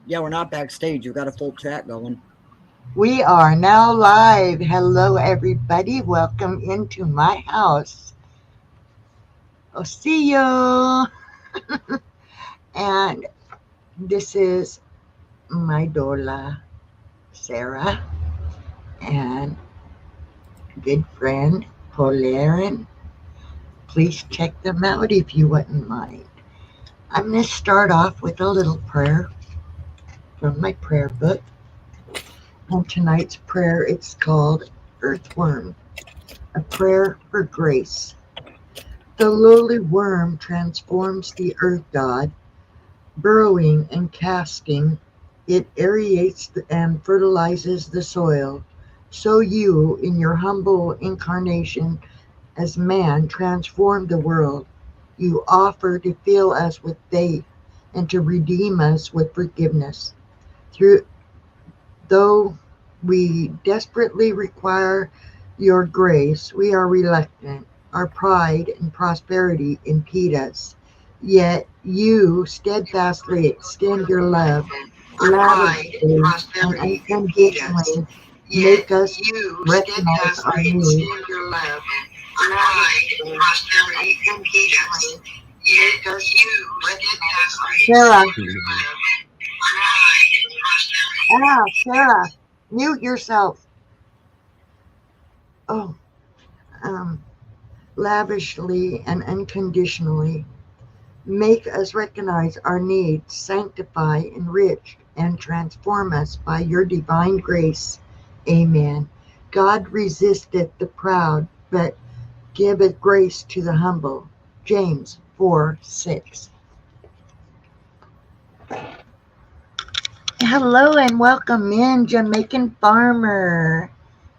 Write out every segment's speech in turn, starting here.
Yeah, we're not backstage. You've got a full chat going. We are now live. Hello, everybody. Welcome into my house. I'll see you. And this is my Dola, Sarah, and good friend, Polaren. Please check them out if you wouldn't mind. I'm going to start off with a little prayer from my prayer book. And tonight's prayer, it's called Earthworm, a prayer for grace. The lowly worm transforms the earth god, burrowing and casting, it aerates and fertilizes the soil. So you, in your humble incarnation as man, transform the world. You offer to fill us with faith and to redeem us with forgiveness. Through though we desperately require your grace, we are reluctant. Our pride and prosperity impede us. Yet you steadfastly extend your love Our pride and lavishly and prosperity impede us. unconditionally Yet make us you recognize our steadfastly need. extend your love. Our pride and prosperity impede us. Yet you steadfastly Sarah, extend your love. Our pride and prosperity impede Sarah, us. mute yourself. Oh, um, lavishly and unconditionally make us recognize our needs, sanctify, enrich, and transform us by your divine grace. Amen. God resisteth the proud, but giveth grace to the humble. James 4:6. Hello and welcome in, Jamaican Farmer.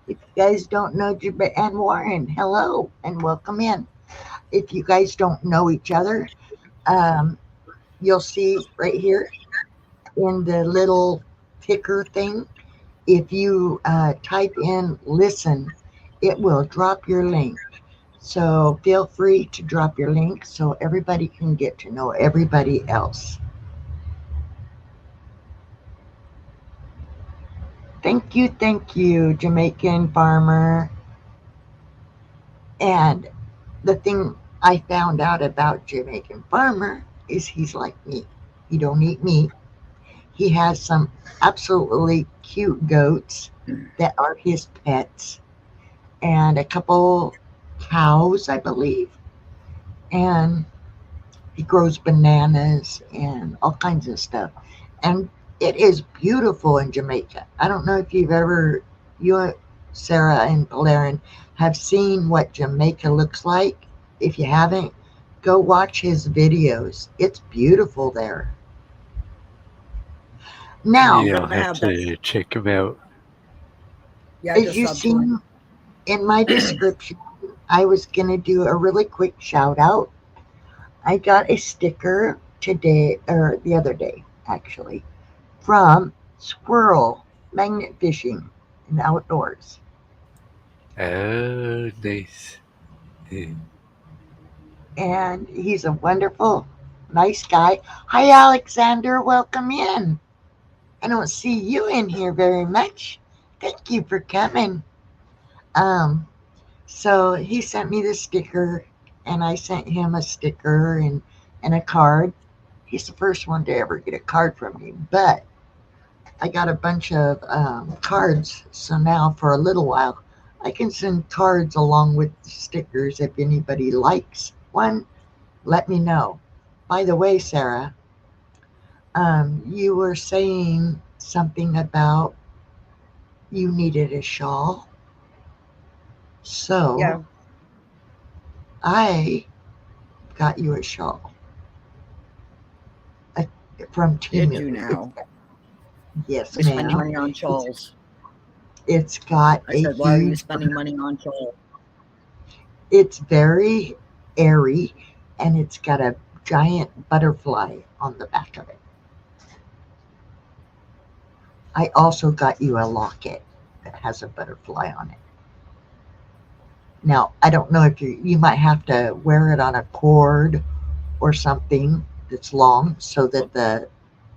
If you guys don't know and Warren, hello and welcome in. If you guys don't know each other, um, you'll see right here in the little ticker thing. If you type in listen, it will drop your link. So feel free to drop your link so everybody can get to know everybody else. Thank you, Jamaican Farmer. And the thing I found out about Jamaican Farmer is he's like me. He don't eat meat. He has some absolutely cute goats that are his pets and a couple cows, I believe. And he grows bananas and all kinds of stuff. And it is beautiful in Jamaica. I don't know if you, Sarah and Valerian, have seen what Jamaica looks like. If you haven't, go watch his videos. It's beautiful there. Now, I'm Yeah, I'll gonna have have that. to check him out. Yeah, as just you sub to him. seen in my description, I was going to do a really quick shout out. I got a sticker today, or the other day, actually, from Squirrel Magnet Fishing and Outdoors. Oh, nice. Eh, And he's a wonderful, nice guy. Hi, Alexander. Welcome in. I don't see you in here very much. Thank you for coming. Um, so he sent me the sticker, and I sent him a sticker and a card. He's the first one to ever get a card from me, but I got a bunch of cards. So now, for a little while, I can send cards along with the stickers if anybody likes one. Let me know. By the way, Sarah, you were saying something about you needed a shawl. Yeah, So I got you a shawl uh, from did Timu. you now? Yes, Are you spending ma'am. money on It's, shawls? it's got I a said, why are you huge, spending money on shawls? it's very airy, and it's got a giant butterfly on the back of it. I also got you a locket that has a butterfly on it. Now, I don't know if you might have to wear it on a cord or something that's long so that the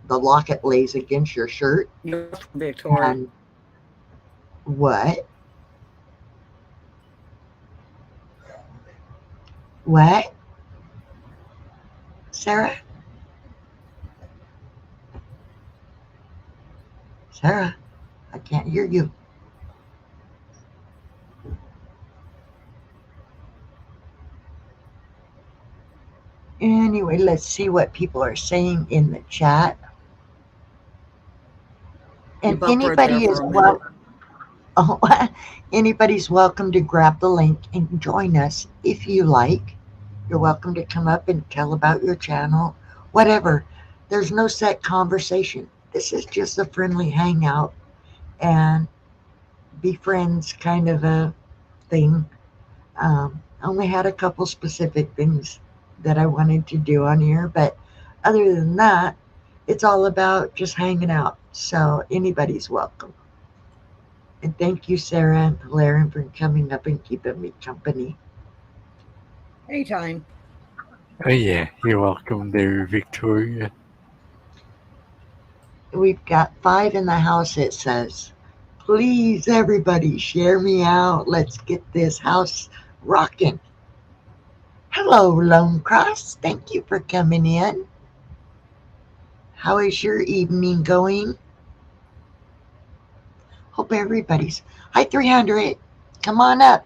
the locket lays against your shirt. You're from Victoria. And what? What? Sarah? Sarah, I can't hear you. Anyway, let's see what people are saying in the chat. You And buffered there anybody for is a minute. anybody's welcome to grab the link and join us if you like. You're welcome to come up and tell about your channel, whatever. There's no set conversation. This is just a friendly hangout and be friends kind of a thing. I only had a couple specific things that I wanted to do on here, but other than that, it's all about just hanging out. So anybody's welcome. And thank you, Sarah and Valerian, for coming up and keeping me company. Anytime. Oh yeah, you're welcome there, Victoria. We've got 5 in the house, it says. Please, everybody, share me out. Let's get this house rocking. Hello, Lone Cross. Thank you for coming in. How is your evening going? Hope everybody's. Hi, 300. Come on up.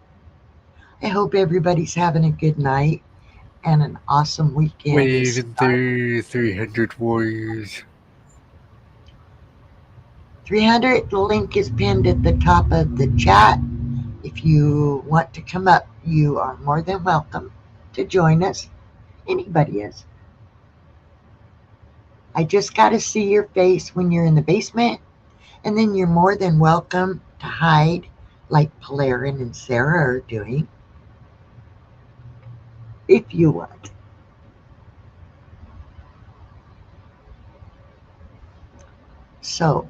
I hope everybody's having a good night and an awesome weekend. Waving through 300 warriors. 300, the link is pinned at the top of the chat. If you want to come up, you are more than welcome to join us. Anybody is. I just got to see your face when you're in the basement, and then you're more than welcome to hide like Polarin and Sarah are doing if you want. So,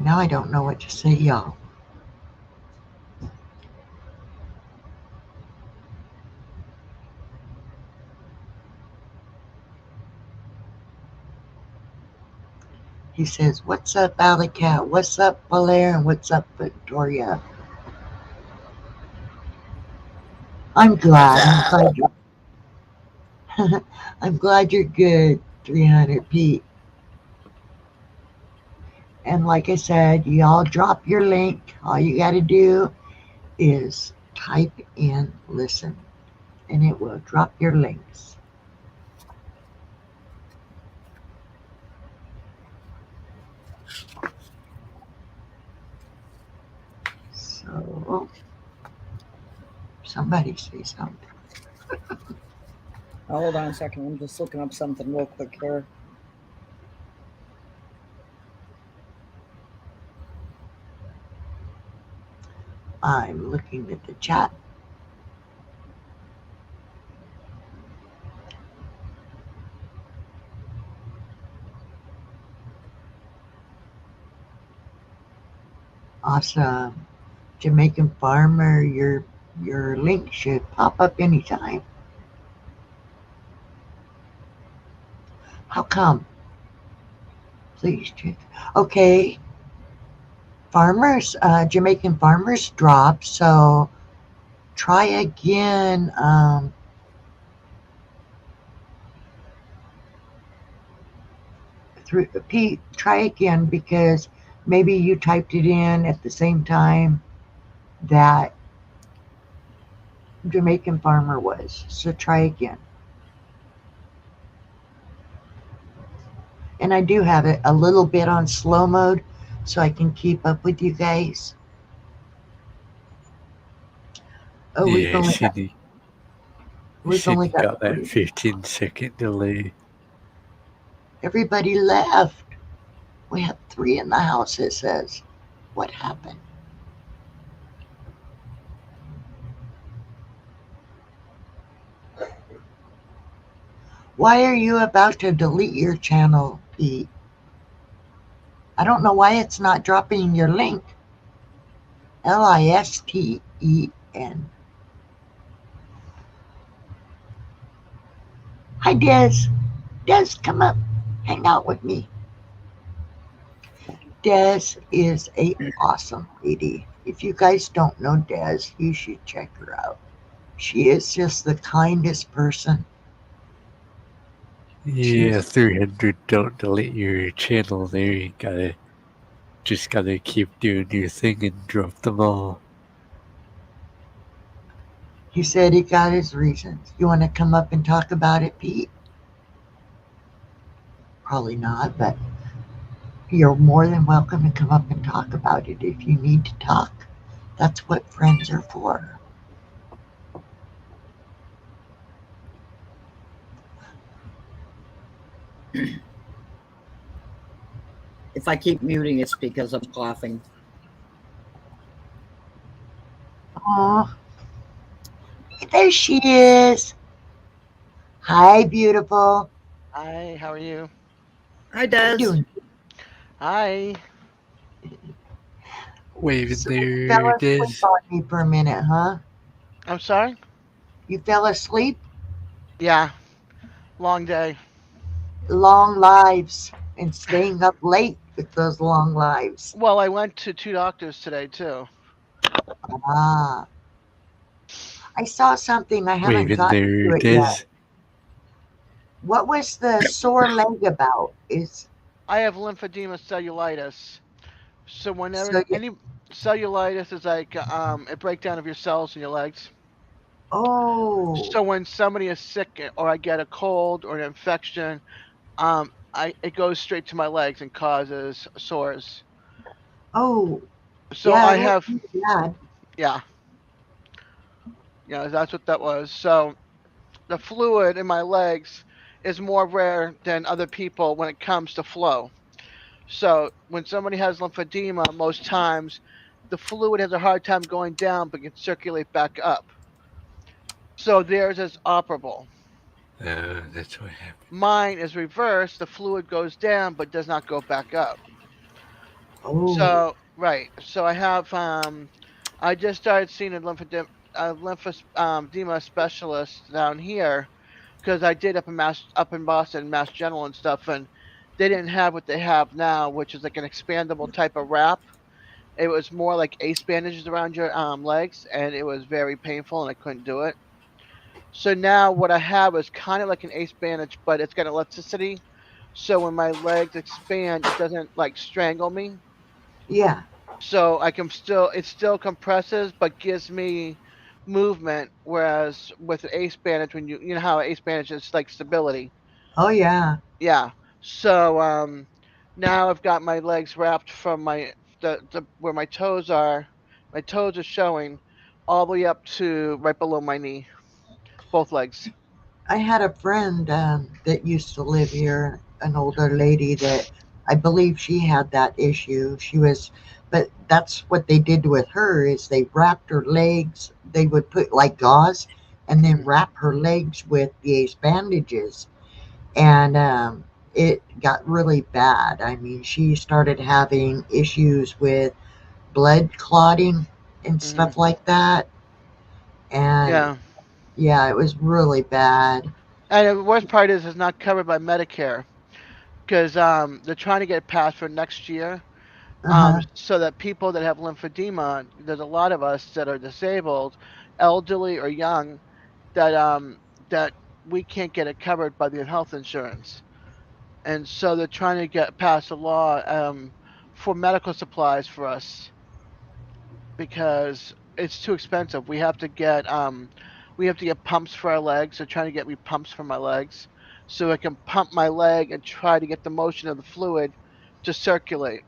now I don't know what to say, y'all. He says, what's up, Alley Cat? What's up, Blair? And what's up, Victoria? I'm glad you're I'm glad you're good, 300 Pete. And like I said, y'all drop your link. All you got to do is type in listen, and it will drop your links. So, somebody say something. Hold on a second. I'm just looking up something real quick here. I'm looking at the chat. Awesome. Jamaican Farmer, your link should pop up anytime. How come? Please check. Okay. Farmers, Jamaican Farmers dropped, so try again. Pete, try again because maybe you typed it in at the same time that Jamaican Farmer was. So try again. And I do have it a little bit on slow mode so I can keep up with you guys. Oh, Yeah, Sydney got got that 15-second delay. Everybody left. We have 3 in the house, it says. What happened? Why are you about to delete your channel, Pete? I don't know why it's not dropping your link. Listen. Hi, Des. Des, come up. hang out with me. Des is a awesome lady. If you guys don't know Des, you should check her out. She is just the kindest person. Yeah, She's 300, don't delete your channel there. You just gotta keep doing your thing and drop them all. he said he got his reasons. You want to come up and talk about it, Pete? Probably not, but you're more than welcome to come up and talk about it if you need to talk. That's what friends are for. If I keep muting, it's because I'm coughing. Oh, there she is. Hi, beautiful. Hi, how are you? Hi, Des. Doing Hi. Waving so you fell there, asleep Des. on me for a minute, huh? I'm sorry? You fell asleep? Yeah, long day. Long lives and staying up late with those long lives. Well, I went to two doctors today too. Ah, I saw something. I haven't Waving gotten to there, it yet. Des. What was the sore leg about? Is I have lymphedema cellulitis. So so whenever you, any cellulitis is like a breakdown of your cells in your legs. oh, So when somebody is sick or I get a cold or an infection, I it goes straight to my legs and causes sores. oh, So yeah, I it would have be bad. yeah, yeah, that's what that was. So the fluid in my legs is more rare than other people when it comes to flow. So when somebody has lymphedema, most times the fluid has a hard time going down but can circulate back up. So theirs is operable. That's what happened. Mine is reversed. The fluid goes down but does not go back up. Oh, So right. So I just started seeing a lymphedema specialist down here because I did up in Boston, Mass General and stuff, and they didn't have what they have now, which is like an expandable type of wrap. It was more like ace bandages around your legs, and it was very painful, and I couldn't do it. So now what I have is kind of like an ace bandage, but it's got elasticity. So when my legs expand, it doesn't like strangle me. yeah. So I can still it still compresses, but gives me movement. Whereas with an ace bandage, when you know how ace bandage is like stability. Oh, yeah. Yeah. So now I've got my legs wrapped from the where my toes are. My toes are showing all the way up to right below my knee, both legs. I had a friend that used to live here, an older lady that I believe she had that issue. But that's what they did with her is they wrapped her legs. They would put like gauze, and then Hmm. wrap her legs with the ace bandages, and it got really bad. I mean, she started having issues with blood clotting and Hmm. stuff like that, and Yeah. yeah, it was really bad. And the worst part is it's not covered by Medicare because they're trying to get it passed for next year. Uh huh. So that people that have lymphedema, there's a lot of us that are disabled, elderly or young, that that we can't get it covered by the health insurance, and so they're trying to get pass a law for medical supplies for us because it's too expensive. We have to get pumps for our legs. They're trying to get me pumps for my legs so I can pump my leg and try to get the motion of the fluid to circulate.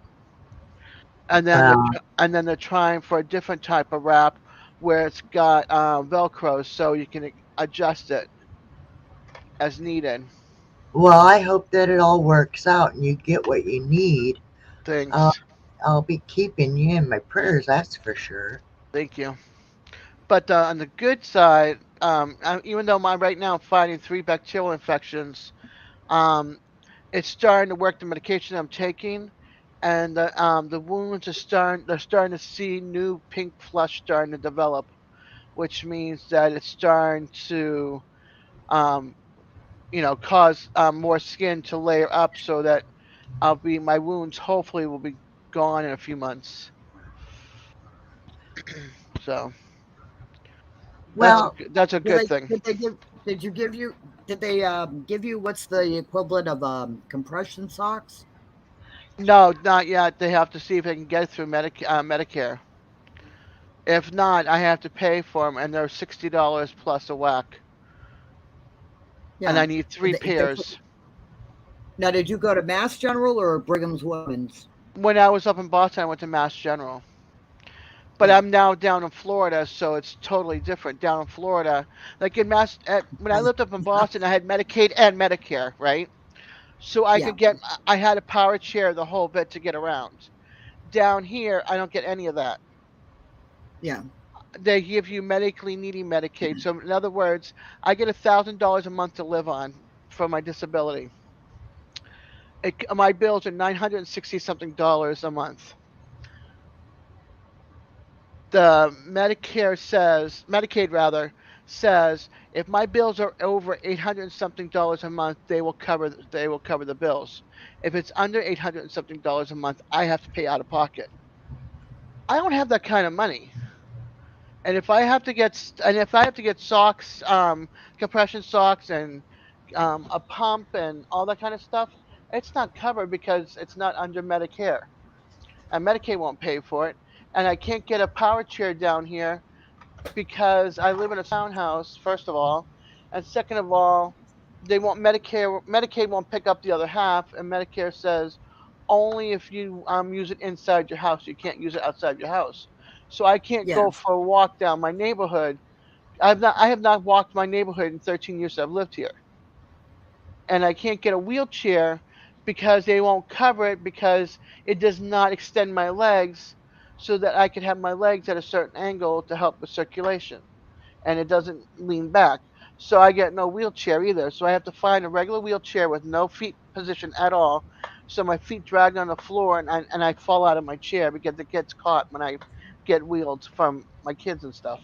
Wow. And then they're trying for a different type of wrap where it's got Velcro so you can adjust it as needed. Well, I hope that it all works out and you get what you need. Uh, Things. I'll be keeping you in my prayers, that's for sure. Thank you. But on the good side, even though I'm right now fighting three bacterial infections, um, it's starting to work the medication I'm taking, and the wounds are starting. They're starting to see new pink flesh starting to develop, which means that it's starting to um, cause more skin to layer up so that my wounds hopefully will be gone in a few months. So Well, that's a Did good they thing. did they give did you give you did they give you what's the equivalent of compression socks? No, not yet. They have to see if they can get through Medicare. If not, I have to pay for them, and they're $60 plus a whack, and Yeah. I need three pairs. Now, did you go to Mass General or Brigham's Women's? When I was up in Boston, I went to Mass General, but Yeah. I'm now down in Florida, so it's totally different. Down in Florida, like when I lived up in Boston, I had Medicaid and Medicare, right? So Yeah. I had a power chair the whole bit to get around. Down here, I don't get any of that. Yeah. They give you medically needy Medicaid. So in other words, I get $1,000 a month to live on for my disability. My bills are 960 something dollars a month. The Medicaid rather says if my bills are over 800 something dollars a month, they will cover the bills. If it's under 800 something dollars a month, I have to pay out of pocket. I don't have that kind of money. And if I have to get socks, compression socks, and a pump and all that kind of stuff, it's not covered because it's not under Medicare, and Medicaid won't pay for it. And I can't get a power chair down here because I live in a townhouse, first of all, and second of all, they won't Medicaid won't pick up the other half, and Medicare says only if you use it inside your house. You can't use it outside your house. So I can't go Yes. for a walk down my neighborhood. I have not walked my neighborhood in 13 years that I've lived here, and I can't get a wheelchair because they won't cover it because it does not extend my legs so that I can have my legs at a certain angle to help with circulation, and it doesn't lean back. So I get no wheelchair either. So I have to find a regular wheelchair with no feet position at all. So my feet drag on the floor, and I fall out of my chair because it gets caught when I get wheeled from my kids and stuff.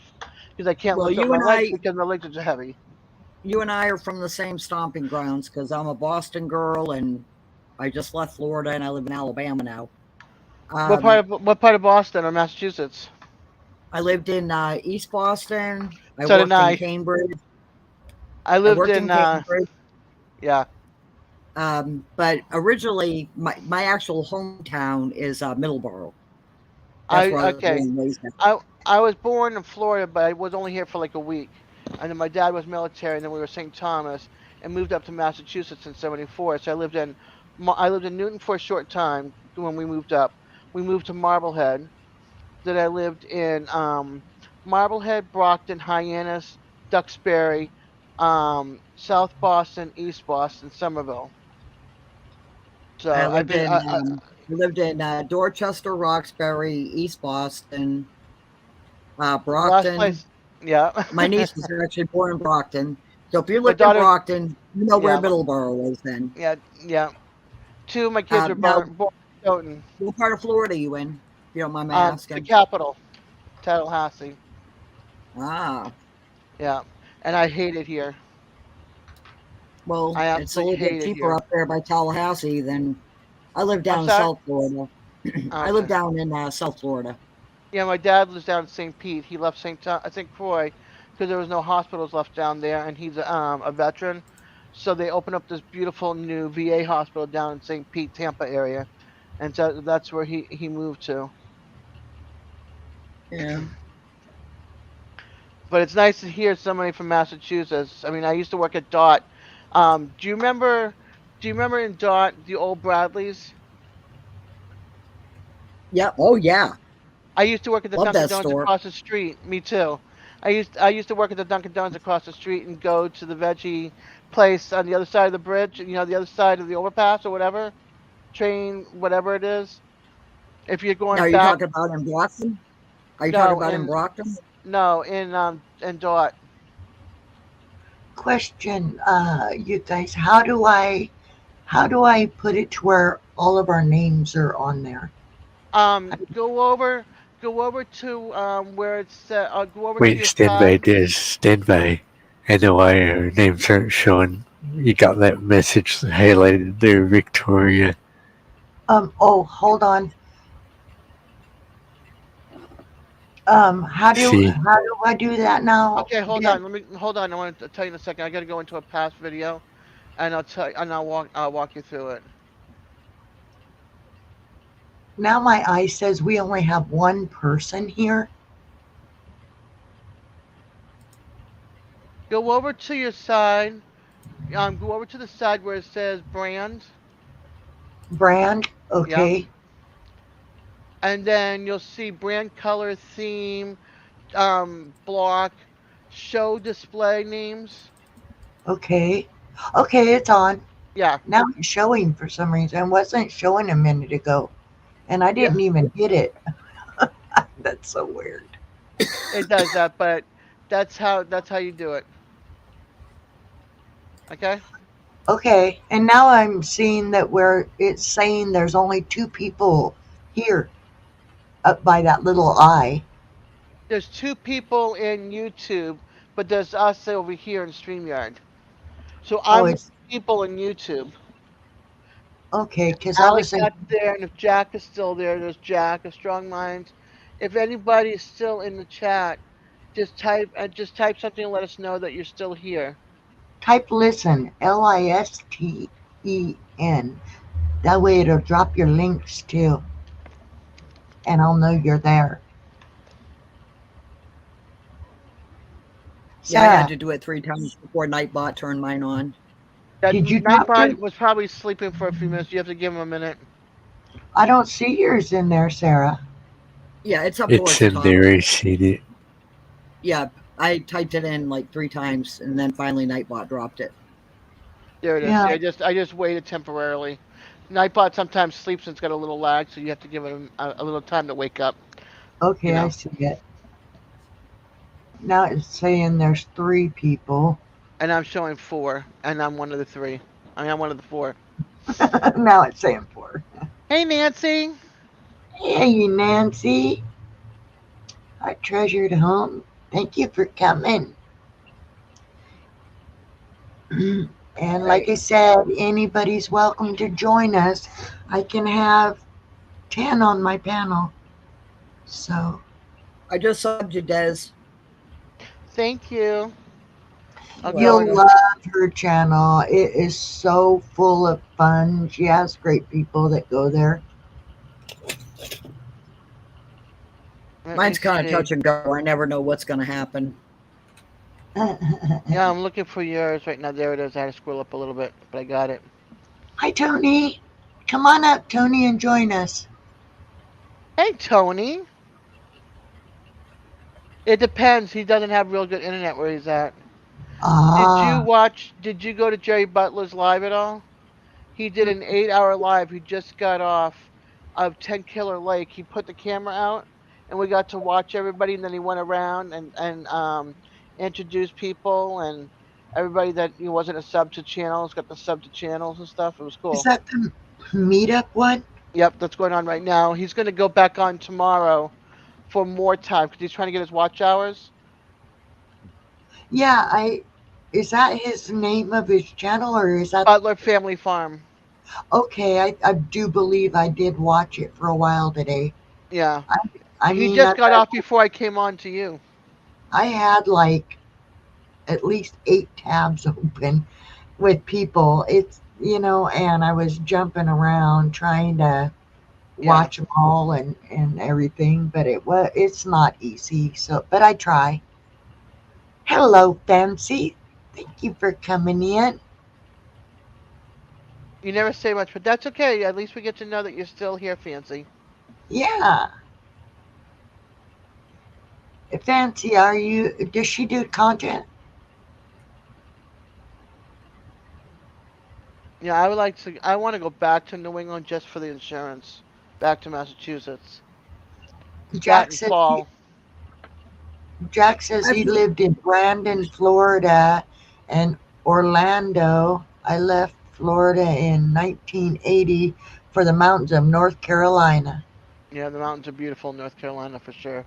Because I can't Well, lift up my legs because my legs are too heavy. you and I are from the same stomping grounds because I'm a Boston girl and I just left Florida and I live in Alabama now. Um, What part of Boston or Massachusetts? I lived in East Boston. I So did worked in I. Cambridge. I I lived worked in in Cambridge. yeah. But originally, my actual hometown is Middleborough. That's I where I was born okay. and raised at. I was born in Florida, but I was only here for like a week. And then my dad was military, and then we were St. Thomas, and moved up to Massachusetts in '74. So I lived in Newton for a short time when we moved up. We moved to Marblehead. Then I lived in Marblehead, Brockton, Hyannis, Duxbury, South Boston, East Boston, Somerville. I So I've lived been in I lived in Dorchester, Roxbury, East Boston, the last Brockton. place. Yeah. My niece was actually born in Brockton. So if you My lived in daughter. Brockton, you know where Yeah. Middleborough is then. Yeah. Yeah. Two of my kids were Now, born in Stoughton, what part of Florida are you in, if you don't mind my the asking? capital, Tallahassee. Ah, Yeah, and I hate it here. well, I it's a absolutely little bit hate it cheaper here. up there by Tallahassee than I live I'm down in sorry. South Florida. I live Okay. down in South Florida. Yeah, my dad lives down in St. Pete. He left St. Croix because there was no hospitals left down there, and he's a veteran. So they opened up this beautiful new VA hospital down in St. Pete, Tampa area, and so that's where he moved to. Yeah. But it's nice to hear somebody from Massachusetts. I mean, I used to work at Dot. Do you remember? Do you remember in Dot the old Bradleys? Yeah. Oh, yeah. I used to work at the Love Dunkin' that Donuts store. across the street. Me too. I used to work at the Dunkin' Donuts across the street and go to the veggie place on the other side of the bridge. The other side of the overpass or whatever train, whatever it is. If you're Now, going are you back, talking about in Brockton? Are you talking no, about in Brockton? in Dot. question, you guys, how do I put it to where all of our names are on there? Go over, to where it's go over to Wait, your stand by, side. Diz. Stand by. I know why our names aren't showing You got that message highlighted there, Victoria. Oh, hold on. How do See, I do that now? Okay, hold Dan? on. Hold on. I want to tell you in a second. I got to go into a past video, and I'll walk you through it. Now my eye says we only have one person here. Go over to your side. Go over to the side where it says brand. Brand, Yeah. okay, And then you'll see brand color theme, block, show display names. okay, okay. It's on. Yeah. Now it's showing for some reason. It wasn't showing a minute ago, and I Yeah. didn't even hit it. That's so weird. It does that, but that's how you do it. Okay. Okay, and now I'm seeing that where it's saying there's only two people here up by that little eye. There's two people in YouTube, but there's us over here in StreamYard. So Oh, I'm one of it's the people in YouTube. okay because I was Alex got thinking there, and if Jack is still there, there's Jack, a strong mind. If anybody is still in the chat, just type something and let us know that you're still here. type listen, LISTEN. That way it'll drop your links too, and I'll know you're there. Yeah, I had Sarah, to do it 3 times before Nightbot turned mine on. That did you drop your? Nightbot was probably sleeping for a few minutes. You have to give him a minute. I don't see yours in there, Sarah. Yeah, it's up it's towards the in top. there. I seen it. Yeah, I typed it in like 3 times, and then finally Nightbot dropped it. There it is. Yeah, See, I just waited temporarily. Nightbot sometimes sleeps and it's got a little lag, so you have to give him a little time to wake up. You okay, I know. see it. Now it's saying there's three people. And I'm showing four, and I'm one of the three. I mean, I'm one of the four. Now it's saying four. Hey, Nancy. Hey, Nancy, our treasured home. Thank you for coming. And like Right. I said, anybody's welcome to join us. I can have 10 on my panel. So I just subbed you, Des. Thank you. I'll You're go you'll and welcome. love her channel. It is so full of fun. She has great people that go there. let me Mine's kind of see. touch and go. I never know what's going to happen. Yeah, I'm looking for yours right now. There it is. I had to scroll up a little bit, but I got it. Hi, Tony. Come on up, Tony, and join us. Hey, Tony. It depends. He doesn't have real good internet where he's at. Ah, Did you go to Jerry Butler's live at all? He did an 8 hour live. He just got off of 10 Killer Lake. He put the camera out, and we got to watch everybody. And then he went around and introduced people and everybody that wasn't a sub to channels got the sub to channels and stuff. It was is cool. that the meetup one? Yep, that's going on right now. He's going to go back on tomorrow for more time because he's trying to get his watch hours. Yeah, I. Is that his name of his channel, or is that Butler Family Farm. okay? I do believe I did watch it for a while today. Yeah, I, I he mean, just got off before I came on to you. I had like at least 8 tabs open with people. It's and I was jumping around trying to Yeah. watch them all and everything, but it's not easy. So, but I try. Hello, Fancy. Thank you for coming in. You never say much, but that's okay. At least we get to know that you're still here, Fancy. Yeah, Fancy. Are you? Does she do content? Yeah, I would like to. I want to go back to New England just for the insurance. Back to Massachusetts. That Jack and says he, fall. Jack says I've, he lived in Brandon, Florida, and Orlando. I left Florida in 1980 for the mountains of North Carolina. Yeah, the mountains are beautiful in North Carolina for sure.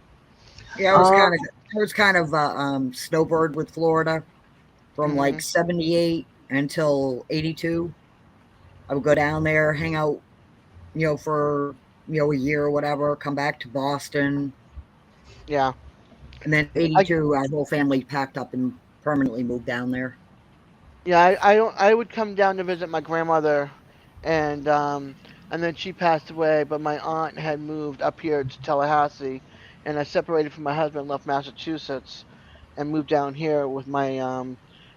yeah, Oh, I was kind of snowbird with Florida from like Hmm. 78 until 82. I would go down there, hang out, for, a year or whatever, come back to Boston. Yeah. And then 82, our whole family packed up and permanently moved down there. Yeah, I would come down to visit my grandmother, and then she passed away. But my aunt had moved up here to Tallahassee, and I separated from my husband, left Massachusetts, and moved down here with my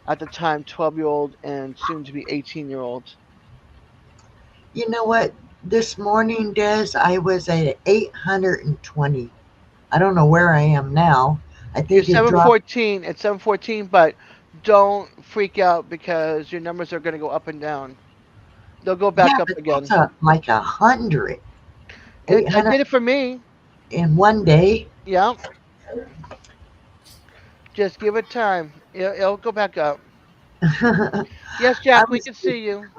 at the time 12-year-old and soon to be 18-year-old. You know what? This morning, Des, I was at 820. I don't know where I am now. I You're think it dropped. 714. It's 714, but don't freak out because your numbers are going to go up and down. They'll go Yeah, back up but that's again. like 100. I 800 did it for me. in one day. Yeah, just give it time. It'll go back up. I Yes, Jack, we was can see you.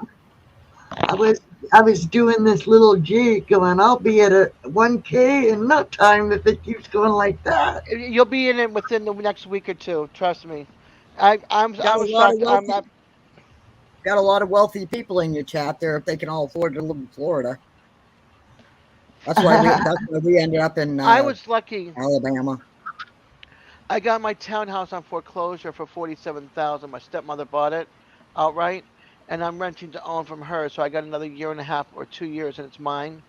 I was I was doing this little jig going, I'll be at a 1K in no time if it keeps going like that. You'll be in it within the next week or two. Trust me. I Got a was lot of shocked. I'm wealthy not. got a lot of wealthy people in your chat there if they can all afford to live in Florida. That's why we ended up in I was lucky. Alabama. I got my townhouse on foreclosure for 47,000. My stepmother bought it outright, and I'm renting to own from her. So I got another year and a half or 2 years, and it's mine.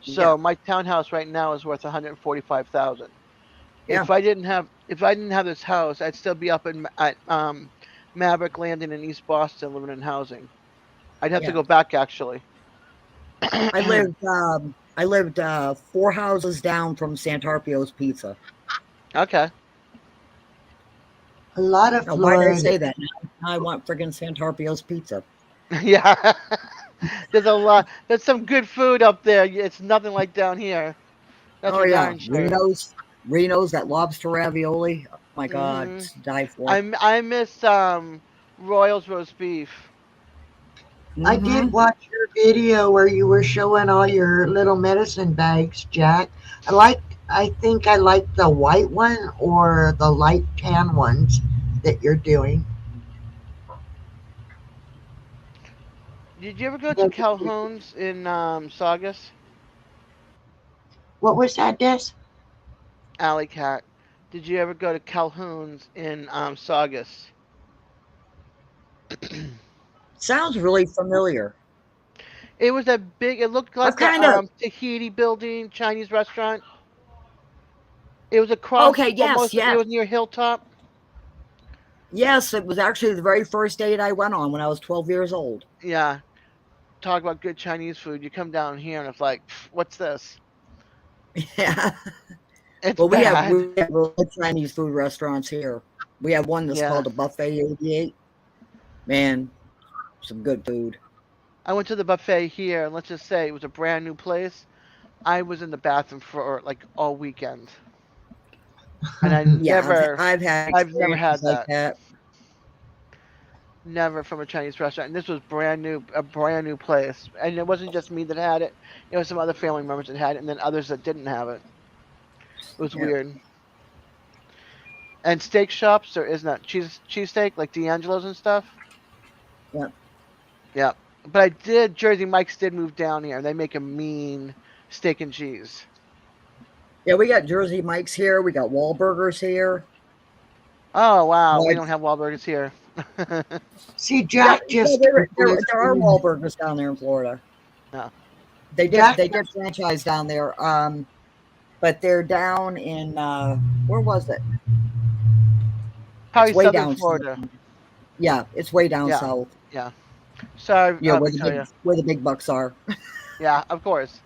Yeah, So my townhouse right now is worth 145,000. yeah, If I didn't have this house, I'd still be up at Maverick Landing in East Boston living in housing. I'd have to yeah. go back actually. I lived 4 houses down from Santarpio's Pizza. Okay. A lot of Now, why did I Florida. say that? Now I want friggin' Santarpio's Pizza. Yeah. There's a lot. There's some good food up there. It's nothing like down here. That's Oh for yeah, darn sure. Reno's that lobster ravioli. Oh my God, Hmm. it's to die for. I miss Royals roast beef. I Mm-hmm. did watch your video where you were showing all your little medicine bags, Jack. I think I like the white one or the light tan ones that you're doing. Did you ever go to The- Calhoun's in Saugus? What was that, Des? Alley Cat. Did you ever go to Calhoun's in Saugus? Sounds really familiar. It was a big. It looked What like a kind of? Tahiti building, Chinese restaurant. It was across Okay, yes, almost. It yes, was near Hilltop. yes. It was actually the very first date I went on when I was 12 years old. Yeah. Talk about good Chinese food. You come down here and it's like, "Pff, what's this? Yeah. It's Well, we have bad. we have really good Chinese food restaurants here. We have one that's Yeah. called a Buffet 88. Man, some good food. I went to the buffet here, and let's just say it was a brand new place. I was in the bathroom for like all weekend, and Yeah, I've had I've never experiences had like that. that. Never from a Chinese restaurant. And this was brand new, a brand new place. And it wasn't just me that had it. It was some other family members that had it, and then others that didn't have it. It was Yeah, weird. And steak shops, there is not cheesesteak like D'Angelo's and stuff. yeah, Yeah, but I did. Jersey Mike's did move down here. They make a mean steak and cheese. yeah. We got Jersey Mike's here. We got Wahlburgers here. Oh wow, we Like, don't have Wahlburgers here. See, yeah, Jack yeah. just There are Wahlburgers down there in Florida. No, Jack They did franchise down there. But they're down in where was it? It's probably way Southern down south. Florida. Yeah, it's way down Yeah, south. yeah. Sorry, Yeah, Victoria. where the big bucks are. Yeah, of course.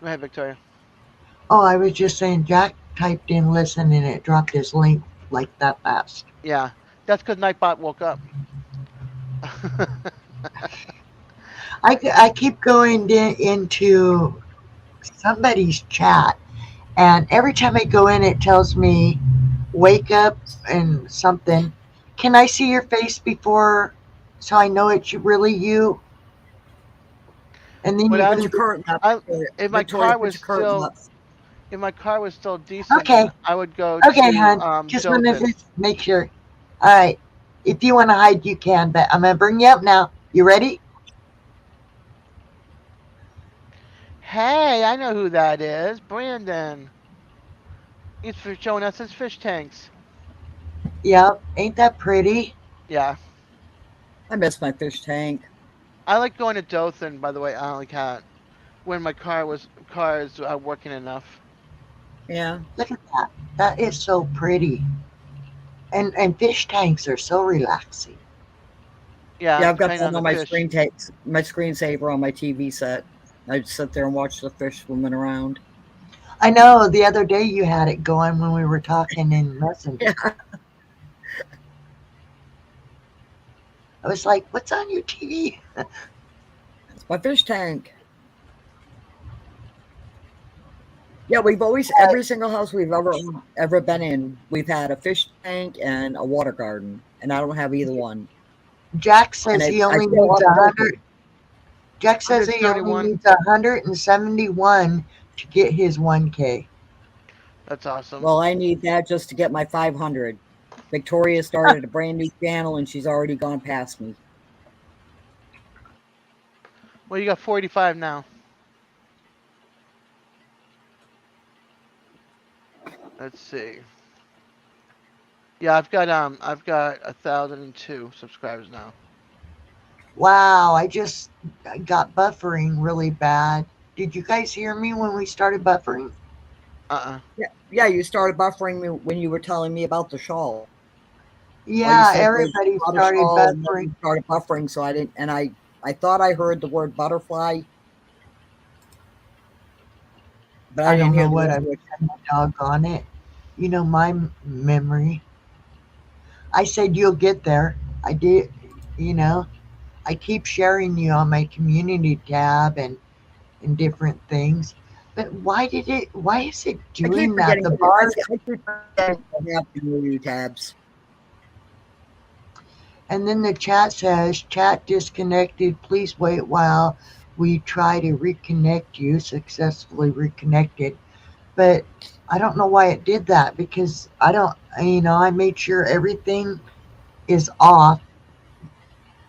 Go ahead, Victoria. Oh, I was just saying Jack typed in listen and it dropped his link like that fast. Yeah, that's because Nightbot woke up. I keep going into somebody's chat, and every time I go in, it tells me wake up and something. Can I see your face before so I know it's really you? And then What you I Put can. your curtain up. I, if my Victoria, car put was your curtain still up. if my car was still decent, Okay, then I would go okay, to hon. Just wanted Dothan. to make sure. All right. If you want to hide, you can, but I'm going to bring you up now. You ready? Hey, I know who that is. Brandon. He's for showing us his fish tanks. Yep. Ain't that pretty? Yeah. I miss my fish tank. I like going to Dothan, by the way, I only cat. When my car is working enough. Yeah. Look at that. That is so pretty. And fish tanks are so relaxing. Yeah, Yeah, I've got depending that on on the my fish. my screensaver on my TV set. I just sit there and watch the fish swimming around. I know the other day you had it going when we were talking in Messenger. Yeah, I was like, what's on your TV? it's my fish tank. Yeah, we've always every single house we've ever been in, we've had a fish tank and a water garden, and I don't have either one. Jack And says he I only feel needs a hundred. upset. Jack says he only 171. needs 171 to get his 1K. That's awesome. Well, I need that just to get my 500. Victoria started a brand new channel, and she's already gone past me. Well, you got 45 now. Let's see. Yeah, I've got 1,002 subscribers now. Wow, I got buffering really bad. Did you guys hear me when we started buffering? Uh-uh. Yeah, yeah. You started buffering me when you were telling me about the shawl. Well, you Yeah, said there's everybody not a started shawl, and then buffering. you started buffering, so I didn't. And I thought I heard the word butterfly, but I I didn't don't hear know the what rest I of it. said, doggone it. You know my memory. I said you'll get there. I did, you know. I keep sharing you on my community tab and different things. But why is it I keep doing that? forgetting. The bars. I keep forgetting to have the new tabs. And then the chat says, chat disconnected. Please wait while we try to reconnect you. Successfully reconnected. But I don't know why it did that because I made sure everything is off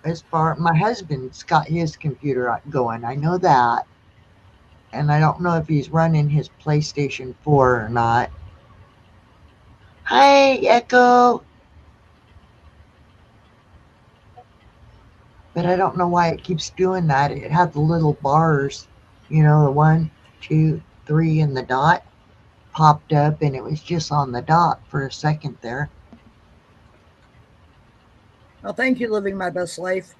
as far. My husband's got his computer going. I know that. And I don't know if he's running his PlayStation 4 or not. Hi, Echo. But I don't know why it keeps doing that. It had the little bars, the one, two, three, and the dot popped up, and it was just on the dot for a second there. Well, thank you, living my best life.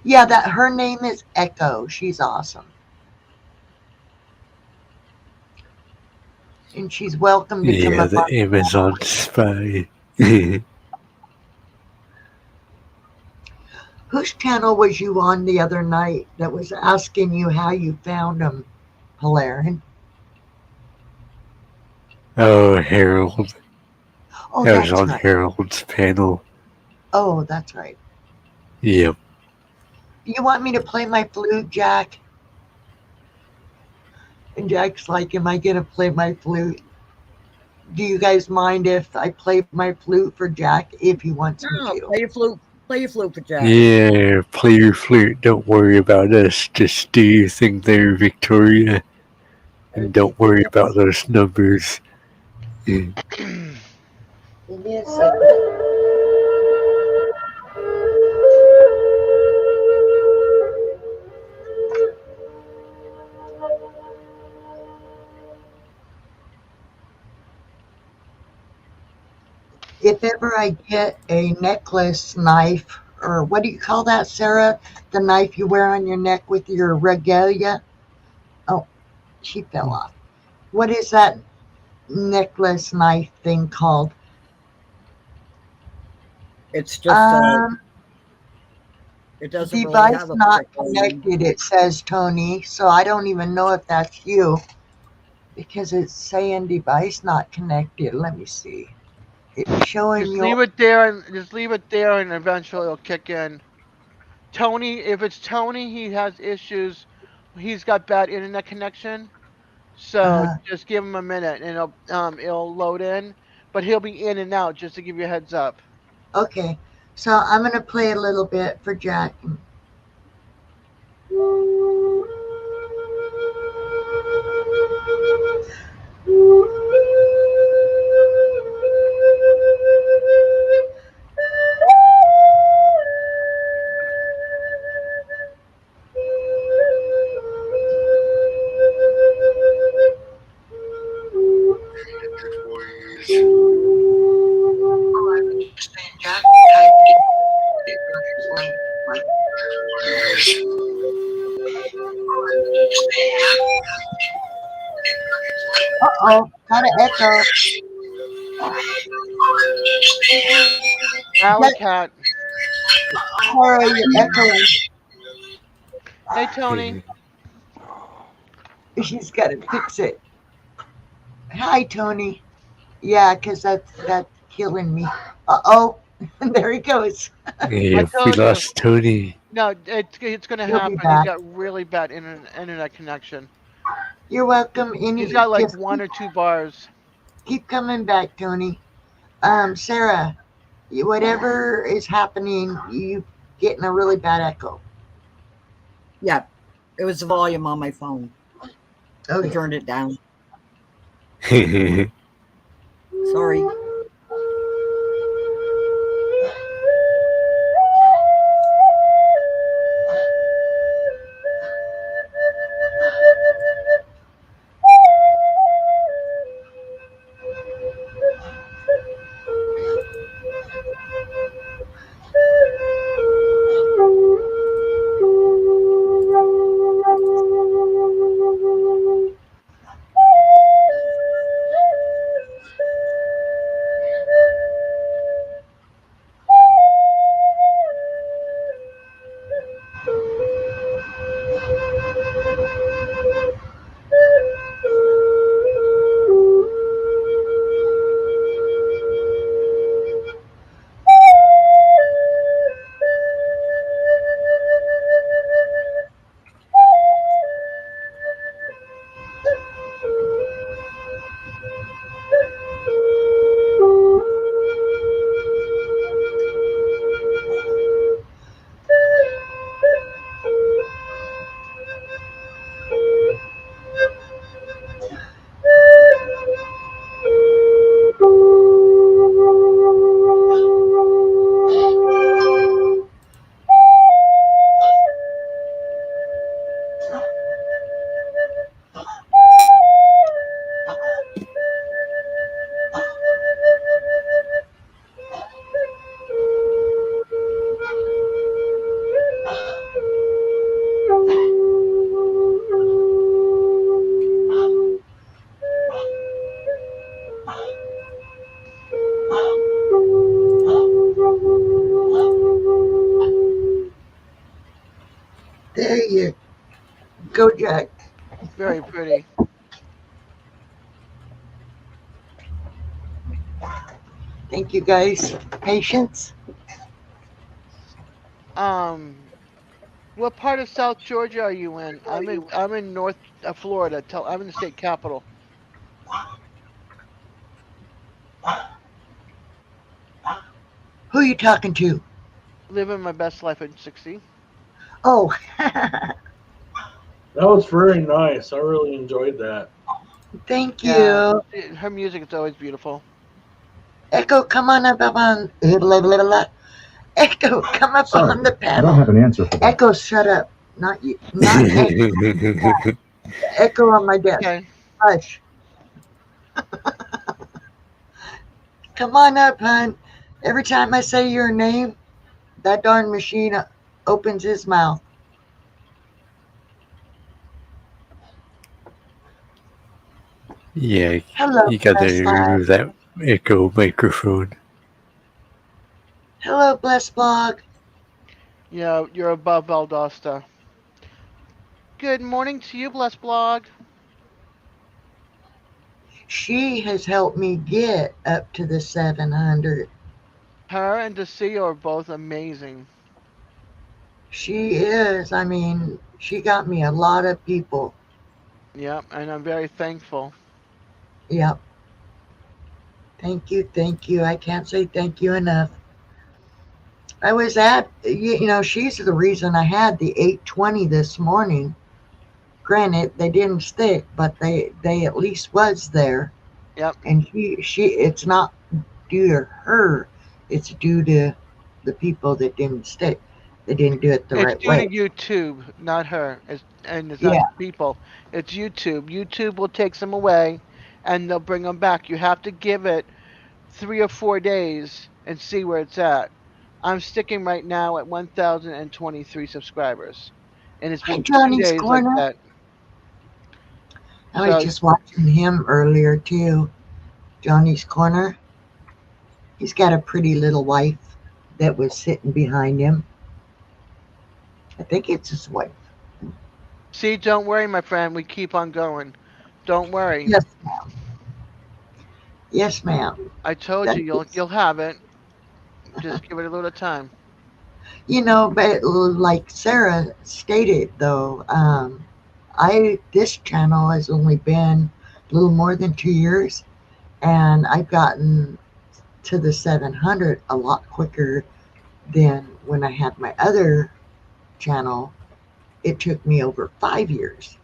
Yeah, that her name is Echo. She's awesome, and she's welcome to come Yeah, up the on. Amazon spy. Whose channel was you on the other night that was asking you how you found them, Hilarion? Oh, Harold. Oh, I was that's on right. Harold's panel. Oh, that's right. Yep. You want me to play my flute, Jack? And Jack's like, am I going to play my flute? Do you guys mind if I play my flute for Jack if he wants me No, to? play your flute. Play your flute for Jack. Yeah, play your flute. Don't worry about us. Just do your thing there, Victoria. And Okay, don't worry about those numbers. Give me a second. If ever I get a necklace knife, or what do you call that, Sarah? The knife you wear on your neck with your regalia? Oh, she fell off. What is that necklace knife thing called? it's just Um, it doesn't really device have a not particular name. connected, it says Tony. So I don't even know if that's you because it's saying device not connected. Let me see. It's showing Just your. leave it there and just leave it there, and eventually it'll kick in. Tony, if it's Tony, he has issues. He's got bad internet connection. So Uh, just give him a minute, and it'll load in. But he'll be in and out just to give you a heads up. Okay, so I'm gonna play a little bit for Jack. Jack typed it like Uh-oh, got an echo. Alley Jack, cat. Tara, you're echoing. Hey Tony. She's got to fix it. Hi, Tony. Yeah, because that's killing me. Uh-oh, there he goes. I If we told you. lost Tony. No, it's gonna He'll be happen. He's back. got really bad internet connection. You're welcome. He's Any, got like just one or two bars. keep coming back, Tony. Sarah, whatever is happening, you getting a really bad echo. Yeah, it was the volume on my phone. Oh, I yeah. turned it down. Yeah. Sorry. There you go, Jack. Very pretty. Thank you, guys. Patience. Um, what part of South Georgia are you in? I'm in North Florida. I'm in the state capital. Who are you talking to? Living my best life at 60. Oh, That was very nice. I really enjoyed that. thank Yeah, you. her music is always beautiful. Echo, come on up on. Echo, come up Sorry, on the I don't have panel. an answer for that. Echo, shut up. Not you. Not echo on my desk. Okay. Hush. Come on up, hon. Every time I say your name, that darn machine opens his mouth. Yeah, Hello, you gotta Bless Blog. remove that echo microphone. Hello, Bless Blog. Yeah, you're above Valdosta. Good morning to you, Bless Blog. She has helped me get up to the 700. Her and Desi are both amazing. She is. I mean, she got me a lot of people. Yep, and I'm very thankful. Yep. Thank you. Thank you. I can't say thank you enough. I was at, she's the reason I had the 820 this morning. Granted, they didn't stick, but they at least was there. Yep. And it's not due to her, it's due to the people that didn't stick. They didn't do it the It's right due to way. YouTube, not her. And it's not Yeah, the people. It's YouTube. YouTube will take some away, and they'll bring them back. You have to give it 3 or 4 days and see where it's at. I'm sticking right now at 1,023 subscribers, and it's hi been 2 Johnny's days like Corner. that. I was So just watching him earlier too. Johnny's Corner. He's got a pretty little wife that was sitting behind him. I think it's his wife. see, don't worry, my friend. We keep on going. Don't worry. Yes, yes, ma'am. I told That you you'll is, you'll have it. Just give it a little time. but like Sarah stated though, I this channel has only been a little more than 2 years, and I've gotten to the 700 a lot quicker than when I had my other channel. It took me over 5 years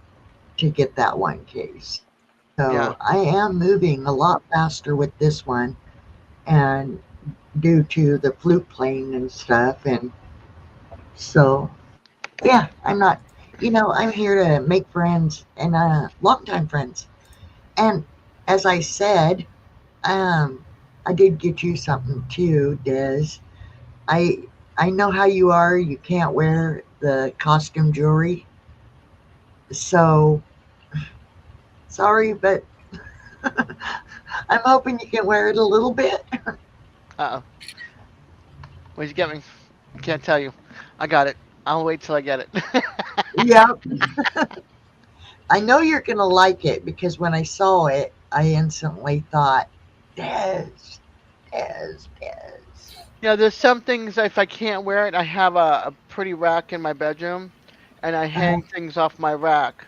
to get that 1K. So I Yeah. am moving a lot faster with this one, and due to the flute playing and stuff. And so, yeah, I'm here to make friends and longtime friends. And as I said, um, I did get you something too, Des. I I know how you are. You can't wear the costume jewelry, so sorry, but I'm hoping you can wear it a little bit. Uh oh. Where'd you get me? Can't tell you. I got it. I'll wait till I get it. Yep, I know you're gonna like it because when I saw it, I instantly thought, Des, Des. There's some things if I can't wear it, I have a pretty rack in my bedroom, and I Uh, hang things off my rack.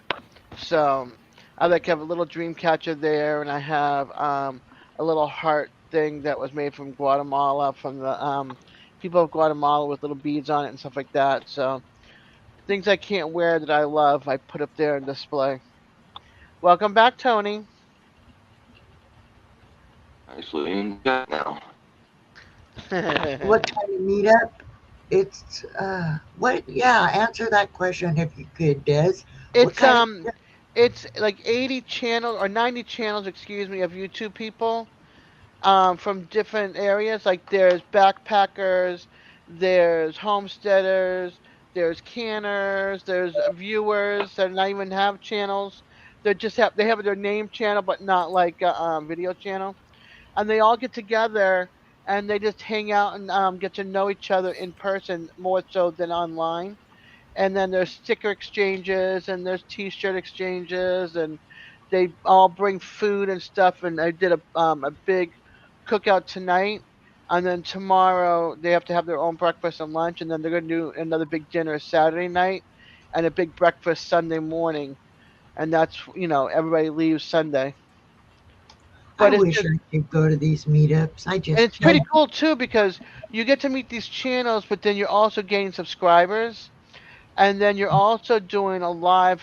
So I like have a little dream catcher there, and I have a little heart thing that was made from Guatemala, from the people of Guatemala with little beads on it and stuff like that. So things I can't wear that I love, I put up there and display. Welcome back, Tony. Nicely in chat now. what kind of meetup? It's what? Yeah, answer that question if you could, Des. What it's kind of um it's like 80 channels or 90 channels, excuse me, of YouTube people from different areas. Like there's backpackers, there's homesteaders, there's canners, there's viewers that not even have channels. They have their name channel, but not like a video channel. And they all get together and they just hang out and get to know each other in person more so than online. And then there's sticker exchanges and there's t-shirt exchanges, and they all bring food and stuff. And I did a big cookout tonight, and then tomorrow they have to have their own breakfast and lunch, and then they're going to do another big dinner Saturday night and a big breakfast Sunday morning. And that's, everybody leaves Sunday. I But it's wish just, I could go to these meetups. I and just it's pretty can't. cool too, because you get to meet these channels, but then you're also gaining subscribers, and then you're also doing a live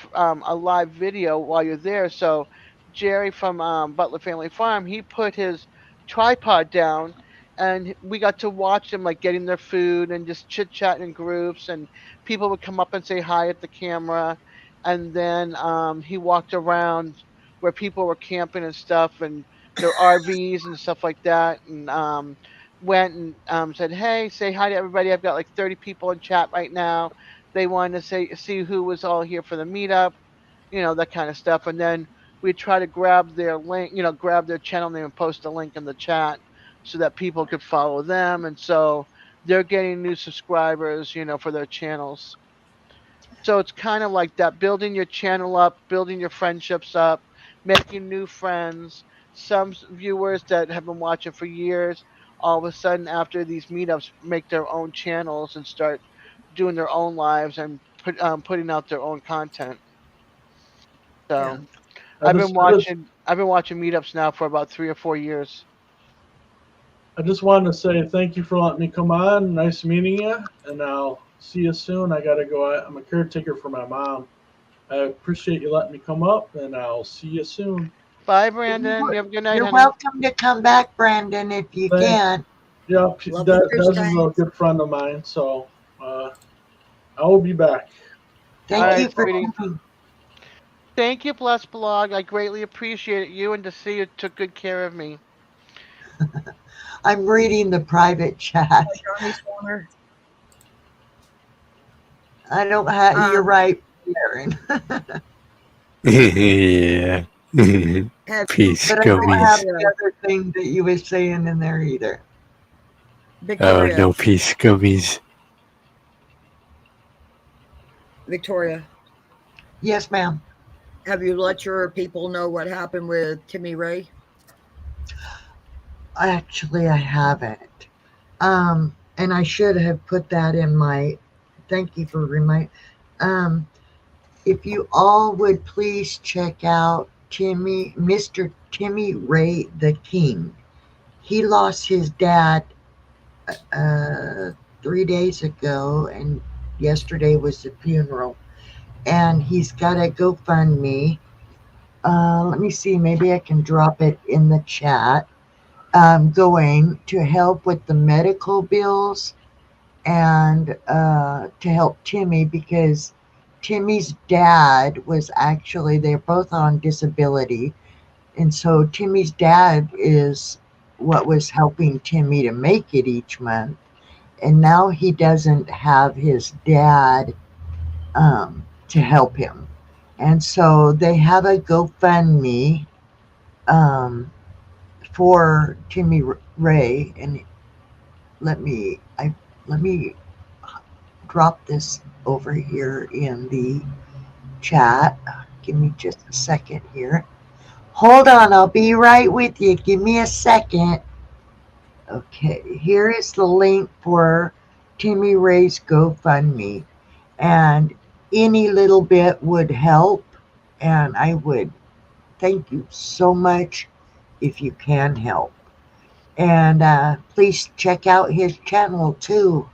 video while you're there. So Jerry from Butler Family Farm, he put his tripod down, and we got to watch them like getting their food and just chit chatting in groups, and people would come up and say hi at the camera, and then he walked around where people were camping and stuff, and their RVs and stuff like that, and went and said, "Hey, say hi to everybody. I've got like 30 people in chat right now. They wanted to see who was all here for the meetup, that kind of stuff." And then we try to grab their link, grab their channel name and post a link in the chat so that people could follow them. And so they're getting new subscribers, for their channels. So it's kind of like that, building your channel up, building your friendships up, making new friends. Some viewers that have been watching for years, all of a sudden after these meetups, make their own channels and start doing their own lives and putting out their own content. Yeah, So I just, I just, I've been watching meetups now for about 3 or 4 years. I just wanted to say thank you for letting me come on. Nice meeting you, and I'll see you soon. I gotta go. I'm a caretaker for my mom. I appreciate you letting me come up, and I'll see you soon. Bye, Brandon. You have a good night, You're honey. welcome to come back, Brandon, if you Thank. can. Yeah, Love the Des fish is a tanks. good friend of mine, so I will be back. All Thank right, you for sweetie. coming. Thank you, Bless Blog. I greatly appreciate you and to see you took good care of me. I'm reading the private Hi, chat. Johnny Swanner. I don't have. You're Um, right, Aaron. Yeah. have you, Peace But I don't have gummies. the other thing that you were saying in there either. Oh, Victoria, no peace gummies. Victoria, Yes, ma'am. have you let your people know what happened with Timmy Ray? Actually, I haven't. And I should have put that in my. Thank you for remind. Um, if you all would please check out Mr. Timmy Ray the King. He lost his dad uh, 3 days ago, and yesterday was the funeral. And he's got a GoFundMe. Let me see, maybe I can drop it in the chat. Going to help with the medical bills and to help Timmy because Timmy's dad was actually, they're both on disability. And so Timmy's dad is what was helping Timmy to make it each month. And now he doesn't have his dad to help him. And so they have a GoFundMe um, for Timmy Ray. And let me drop this over here in the chat. Give me just a second here. Hold on, I'll be right with you. Give me a second. Okay, here is the link for Timmy Ray's GoFundMe. And any little bit would help. And I would thank you so much if you can help. And please check out his channel too.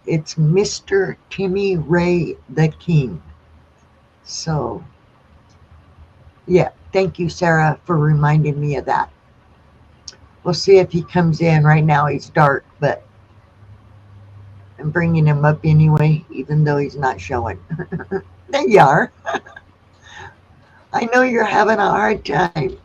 It's Mr. Timmy Ray the King. So, yeah, thank you, Sarah, for reminding me of that. We'll see if he comes in. Right now, he's dark, but I'm bringing him up anyway, even though he's not showing. There you are. I know you're having a hard time.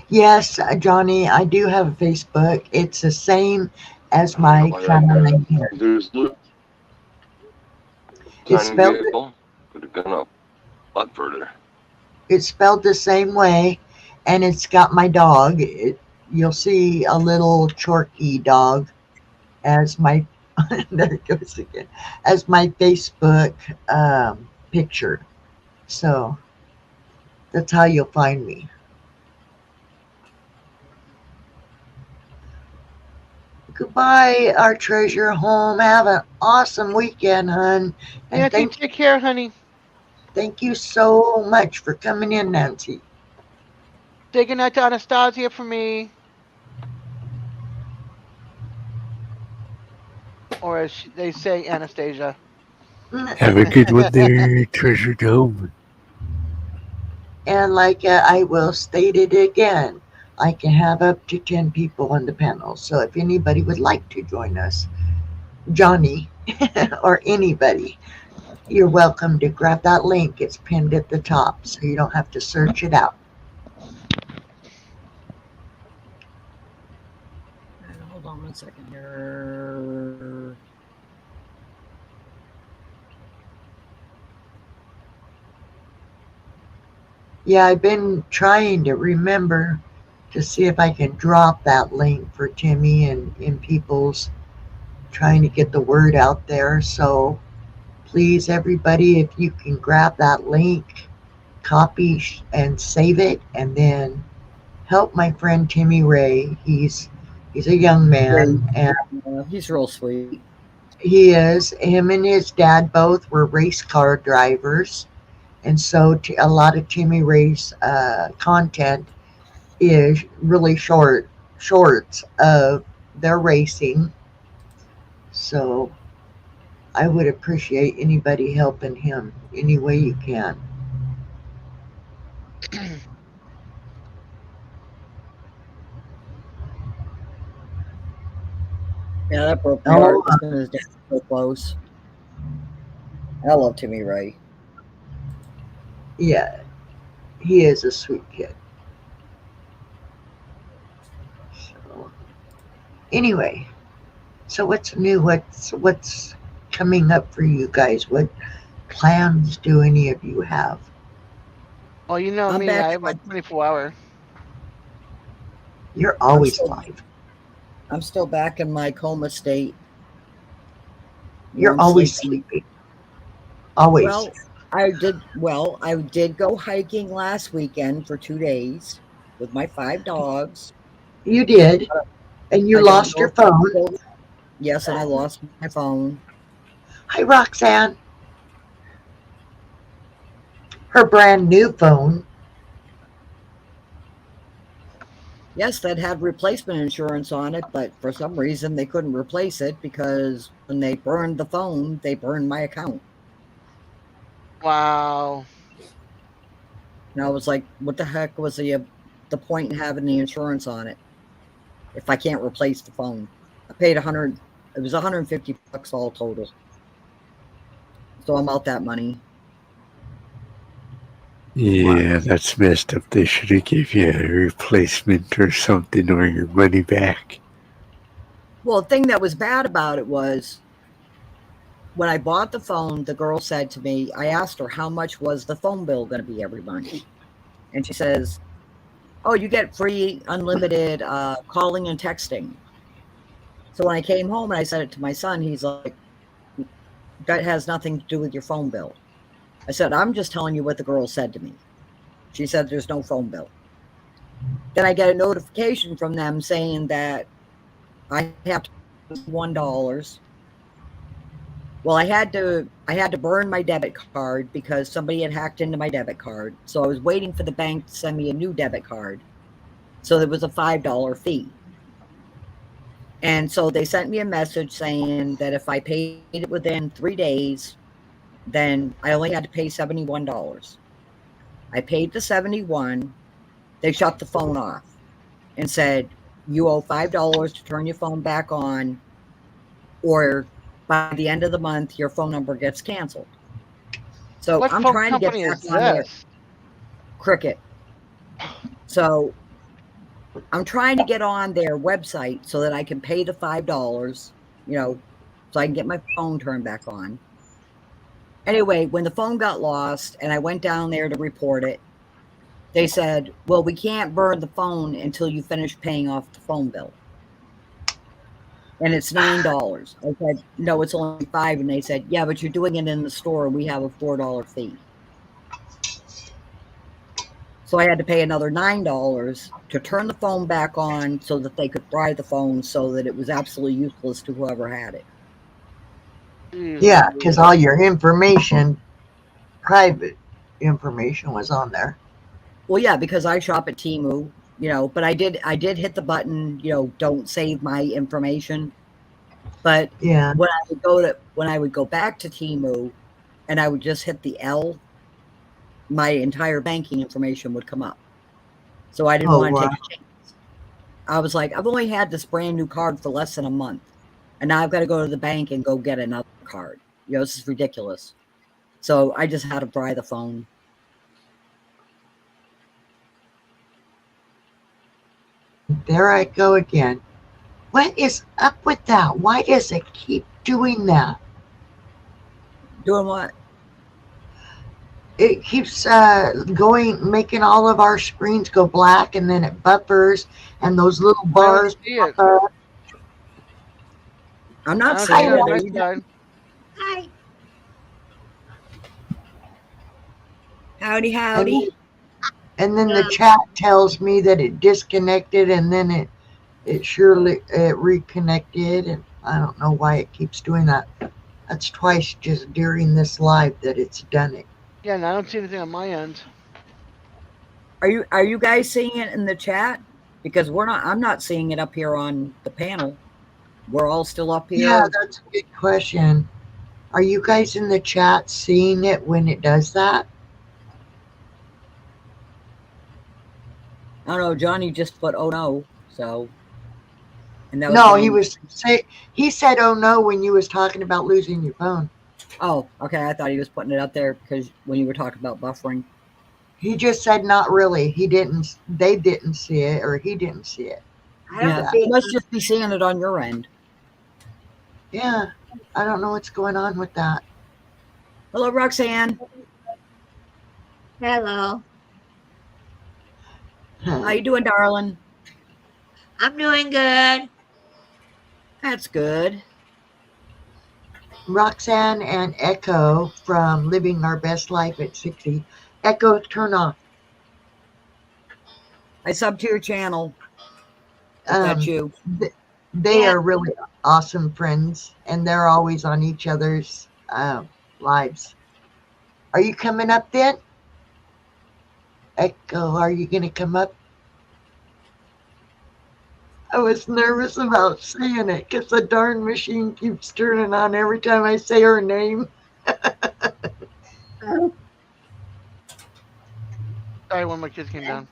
Yes, Johnny, I do have a Facebook. It's the same as I don't know my why that channel guy. name here. There's Luke. It's Tiny spelled vehicle. Could have gone up a lot further. it's spelled the same way, and it's got my dog. You'll see a little Chorky dog as my there it goes again as my Facebook picture. So that's how you'll find me. Goodbye, our treasure home. Have an awesome weekend, hun. And Nancy, take care, honey. thank you so much for coming in, Nancy. Say goodnight to Anastasia for me. Or as they say, Anastasia. Have a good one there, treasure dome. And like I will state it again, I can have up to 10 people on the panel. So if anybody would like to join us, Johnny or anybody, you're welcome to grab that link. It's pinned at the top so you don't have to search it out. Hold on one second here. Yeah, I've been trying to remember to see if I can drop that link for Timmy and in people's trying to get the word out there. So please, everybody, if you can grab that link, copy and save it, and then help my friend Timmy Ray. He's a young man, and He's real sweet. he is. Him and his dad both were race car drivers, and so a lot of Timmy Ray's content is really shorts of their racing. So I would appreciate anybody helping him any way you can. Yeah, that broke my heart. Oh, His and his dad were so close. I love Timmy Ray. yeah, he is a sweet kid. So anyway, so what's new? What's coming up for you guys? What plans do any of you have? Well, you know I'm me. back I in have my my 24-hour. You're I'm always still live. I'm still back in my coma state. You're I'm always sleeping. sleeping. Always. I did go hiking last weekend for 2 days with my 5 dogs. You did. And you I got a lost your phone. notification. Yes, and I lost my phone. Hi, Roxanne. Her brand new phone. Yes, that had replacement insurance on it, but for some reason they couldn't replace it because when they burned the phone, they burned my account. Wow. And I was like, what the heck was the point in having the insurance on it if I can't replace the phone? I paid 100, it was 150 bucks all total. So I'm out that money. Yeah, that's messed up. They should have gave you a replacement or something or your money back. Well, the thing that was bad about it was when I bought the phone, the girl said to me, I asked her how much was the phone bill going to be every month. And she says, oh, you get free unlimited calling and texting. So when I came home and I said it to my son, he's like, that has nothing to do with your phone bill. I said, I'm just telling you what the girl said to me. She said there's no phone bill. Then I get a notification from them saying that I have to pay $1. Well, I had to burn my debit card because somebody had hacked into my debit card. So I was waiting for the bank to send me a new debit card. So there was a $5 fee. And so they sent me a message saying that if I paid it within 3 days, then I only had to pay $71. I paid the 71. They shut the phone off and said, you owe $5 to turn your phone back on, or by the end of the month, your phone number gets canceled. So What I'm phone trying to get company back is on there. this? Cricket. So I'm trying to get on their website so that I can pay the $5, so I can get my phone turned back on. Anyway, when the phone got lost and I went down there to report it, they said, well, we can't burn the phone until you finish paying off the phone bill. And it's $9. I said, no, it's only 5. And they said, yeah, but you're doing it in the store. We have a $4 fee. So I had to pay another $9 to turn the phone back on so that they could fry the phone so that it was absolutely useless to whoever had it. Jeez Yeah, because Louise. all your information, private information, was on there. Well, yeah, because I shop at Temu, but I did hit the button, don't save my information. But Yeah. when I would go back to Temu and I would just hit the L, my entire banking information would come up. So I didn't Oh, want to wow. take a chance. I was like, I've only had this brand new card for less than a month. And now I've got to go to the bank and go get another card. This is ridiculous. So I just had to buy the phone. There I go again. What is up with that? Why does it keep doing that? Doing what? It keeps making all of our screens go black, and then it buffers, and those little I don't bars see it. pop up. I'm I not don't see seeing it on it. my Are you? side. Hi. Howdy, And howdy. and then the chat tells me that it disconnected, and then it reconnected, and I don't know why it keeps doing that. That's twice just during this live that it's done it. Yeah, and I don't see anything on my end. Are you guys seeing it in the chat? Because we're not. I'm not seeing it up here on the panel. We're all still up Yeah, here. that's a good question. Are you guys in the chat seeing it when it does that? I don't know. Johnny just put "oh no," so and that was No, the only. he said oh no when you was talking about losing your phone. Oh, okay. I thought he was putting it up there because when you were talking about buffering. He just said not really. They didn't see it, or he didn't see it. I don't Yeah, Yeah. see you it. must just be seeing it on your end. Yeah. I don't know what's going on with that. Hello, Roxanne. Hello. How you doing, darling? I'm doing good. That's good. Roxanne and Echo from Living Our Best Life at 60. Echo, turn off. I subbed to your channel. If that's Um, you. they Yeah. are really awesome friends, and they're always on each other's lives. Are you coming up then? Echo, are you going to come up? I was nervous about saying it because the darn machine keeps turning on every time I say her name. Oh, Sorry, when my kids came down.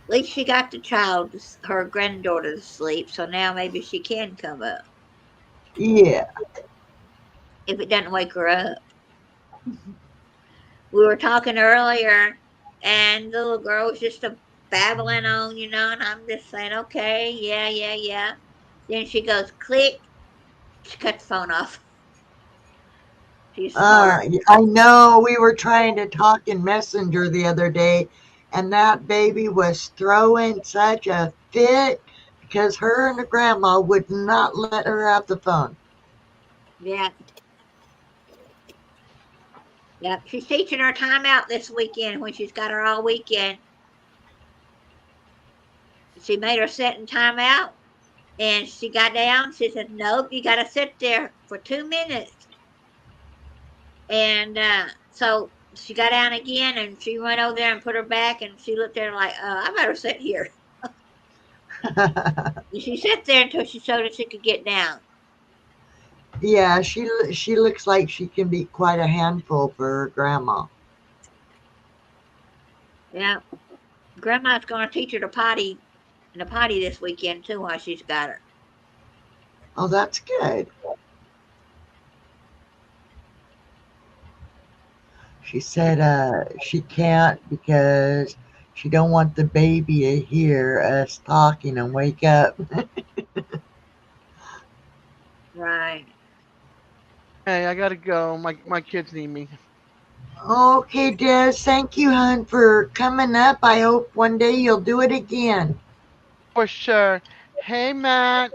at least she got the child, her granddaughter, to sleep, so now maybe she can come up Yeah. if it doesn't wake her up. We were talking earlier, and the little girl was just babbling on, and I'm just saying, okay, yeah, yeah, yeah. Then she goes, click, she cut the phone off. She's smart. I know we were trying to talk in Messenger the other day, and that baby was throwing such a fit because her and the grandma would not let her have the phone. Yeah. Yep. She's teaching her timeout this weekend when she's got her all weekend. She made her sit in timeout, and she got down. She said, nope, you got to sit there for 2 minutes. And so she got down again, and she went over there and put her back, and she looked there like, I better sit here. And she sat there until she showed that she could get down. Yeah, she looks like she can be quite a handful for her grandma. Yeah. Grandma's going to teach her to potty in the potty this weekend, too, while she's got her. Oh, that's good. She said she can't because she don't want the baby to hear us talking and wake up. Right. Hey, I gotta go. My kids need me. Okay, Des, thank you, hon, for coming up. I hope one day you'll do it again. For sure. Hey, Matt.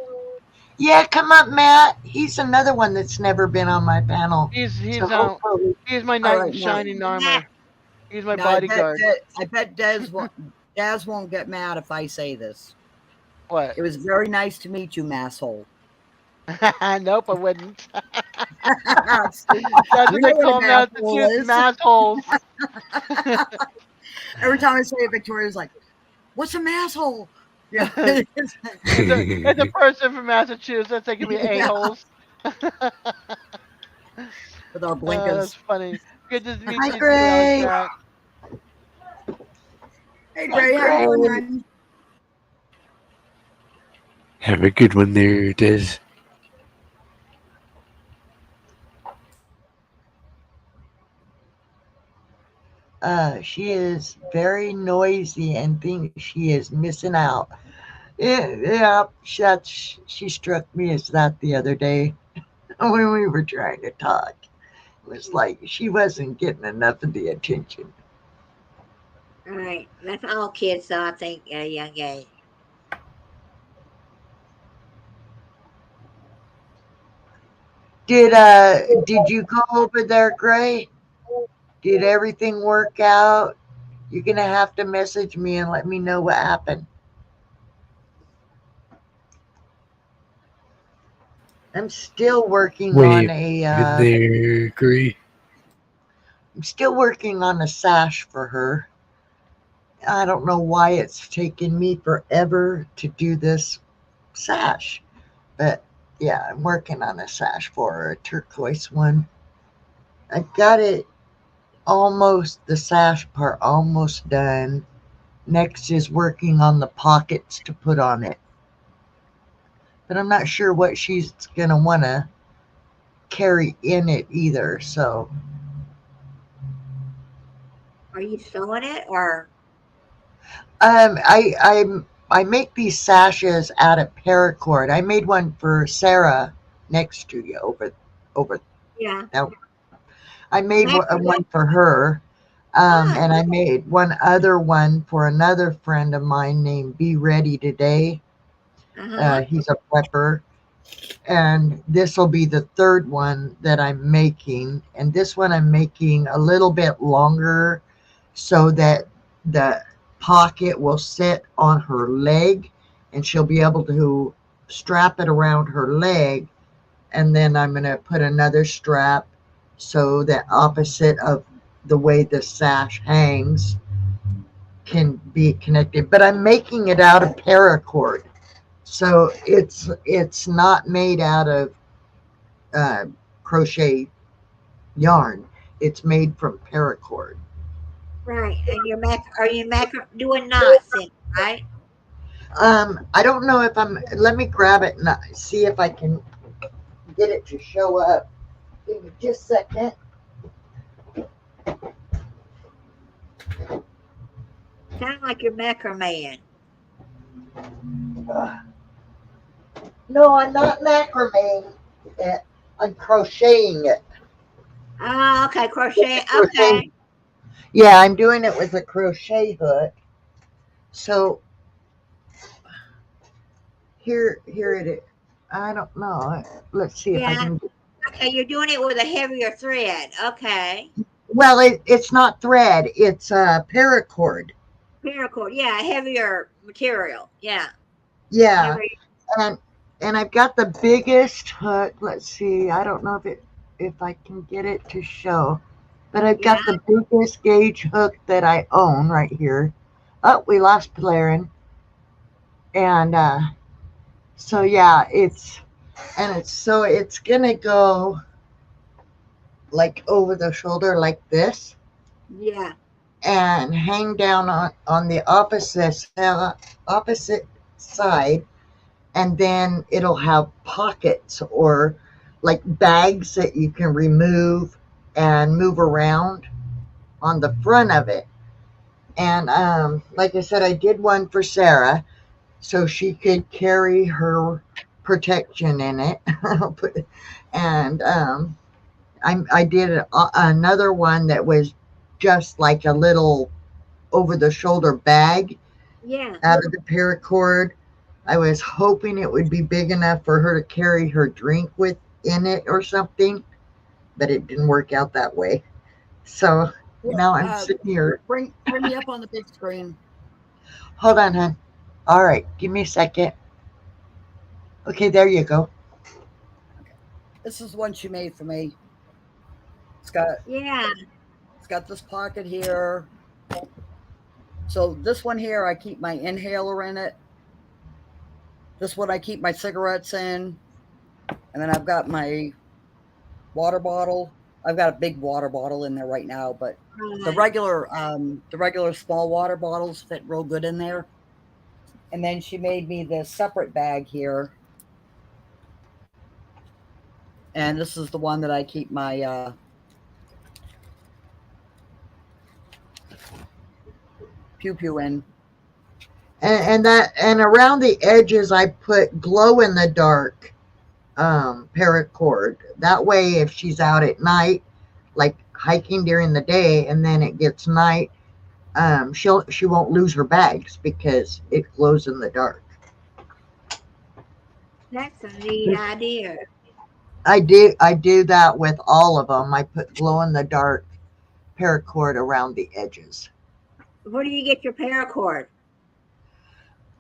Yeah, come up, Matt. He's another one that's never been on my panel. He's So he's um hopefully, he's my All knight in right, now, shining Matt, armor. He's my now bodyguard. I bet Daz won't get mad if I say this. What? It was very nice to meet you, masshole. Nope, I wouldn't. You That's what they know what a call masshole Massachusetts is. massholes. Every time I say it, Victoria's like, "What's a masshole?" Yeah, It's a person from Massachusetts. They can be yeah, a-holes. with our blinkers. That's funny. Good to meet hi, you too, Gray. Jack. Hey, Hi, Gray, how you doing, Gray. hon? Have a good one there, Des. She is very noisy and thinks she is missing out. Yeah, she struck me as that the other day when we were trying to talk. It was like she wasn't getting enough of the attention. right. That's all kids, so I think, at a young age. Did you go over there, Gray? Did everything work out? You're gonna have to message me and let me know what happened. I'm still working on Wait, a in there, Gray. I'm still working on a sash for her. I don't know why it's taken me forever to do this sash, but yeah, I'm working on a sash for her, a turquoise one. I've got it almost, the sash part almost done. Next is working on the pockets to put on it. But I'm not sure what she's going to want to carry in it either. So, Are you sewing it or? I make these sashes out of paracord. I made one for Sarah next to you over Yeah. that. I made Macrame. one for her. Oh. And I made one other one for another friend of mine named Be Ready Today. Uh-huh. He's a prepper. And this will be the third one that I'm making. And this one I'm making a little bit longer so that the pocket will sit on her leg and she'll be able to strap it around her leg. And then I'm going to put another strap so that opposite of the way the sash hangs can be connected. But I'm making it out of paracord. So it's not made out of uh, crochet yarn. It's made from paracord. Right. And are you doing knots in, right? I don't know if I'm. Let me grab it and see if I can get it to show up. Give me just a second. Sound like you're macrameing. No, I'm not macrameing it. I'm crocheting it. Oh, okay, crochet. Crochet. Okay. Yeah, I'm doing it with a crochet hook. So here it is. I don't know. Let's see if I Yeah. can. Okay, you're doing it with a heavier thread. Okay. Well, it's not thread. It's paracord. Paracord. Yeah, heavier material. Yeah. Yeah, Heavy. and I've got the biggest hook. Let's see. I don't know if I can get it to show, but I've Yeah. got the biggest gauge hook that I own right here. Oh, we lost Polarin, and so yeah, it's gonna go like over the shoulder like this Yeah. and hang down on the opposite side, and then it'll have pockets or like bags that you can remove and move around on the front of it. And like I said, I did one for Sarah so she could carry her protection in it. And I did another one that was just like a little over the shoulder bag Yeah. out of the paracord. I was hoping it would be big enough for her to carry her drink with in it or something, but it didn't work out that way. So Well, now I'm sitting here. Bring me up on the big screen. Hold on, hon. All right, give me a second. Okay, there you go. This is one she made for me. Yeah. It's got this pocket here. So this one here, I keep my inhaler in it. This one I keep my cigarettes in, and then I've got my water bottle. I've got a big water bottle in there right now, but the regular small water bottles fit real good in there. And then she made me this separate bag here, and this is the one that I keep my pew pew in. And around the edges, I put glow in the dark paracord. That way, if she's out at night, like hiking during the day, and then it gets night, she won't lose her bags because it glows in the dark. That's a neat idea. I do that with all of them. I put glow in the dark paracord around the edges. Where do you get your paracord?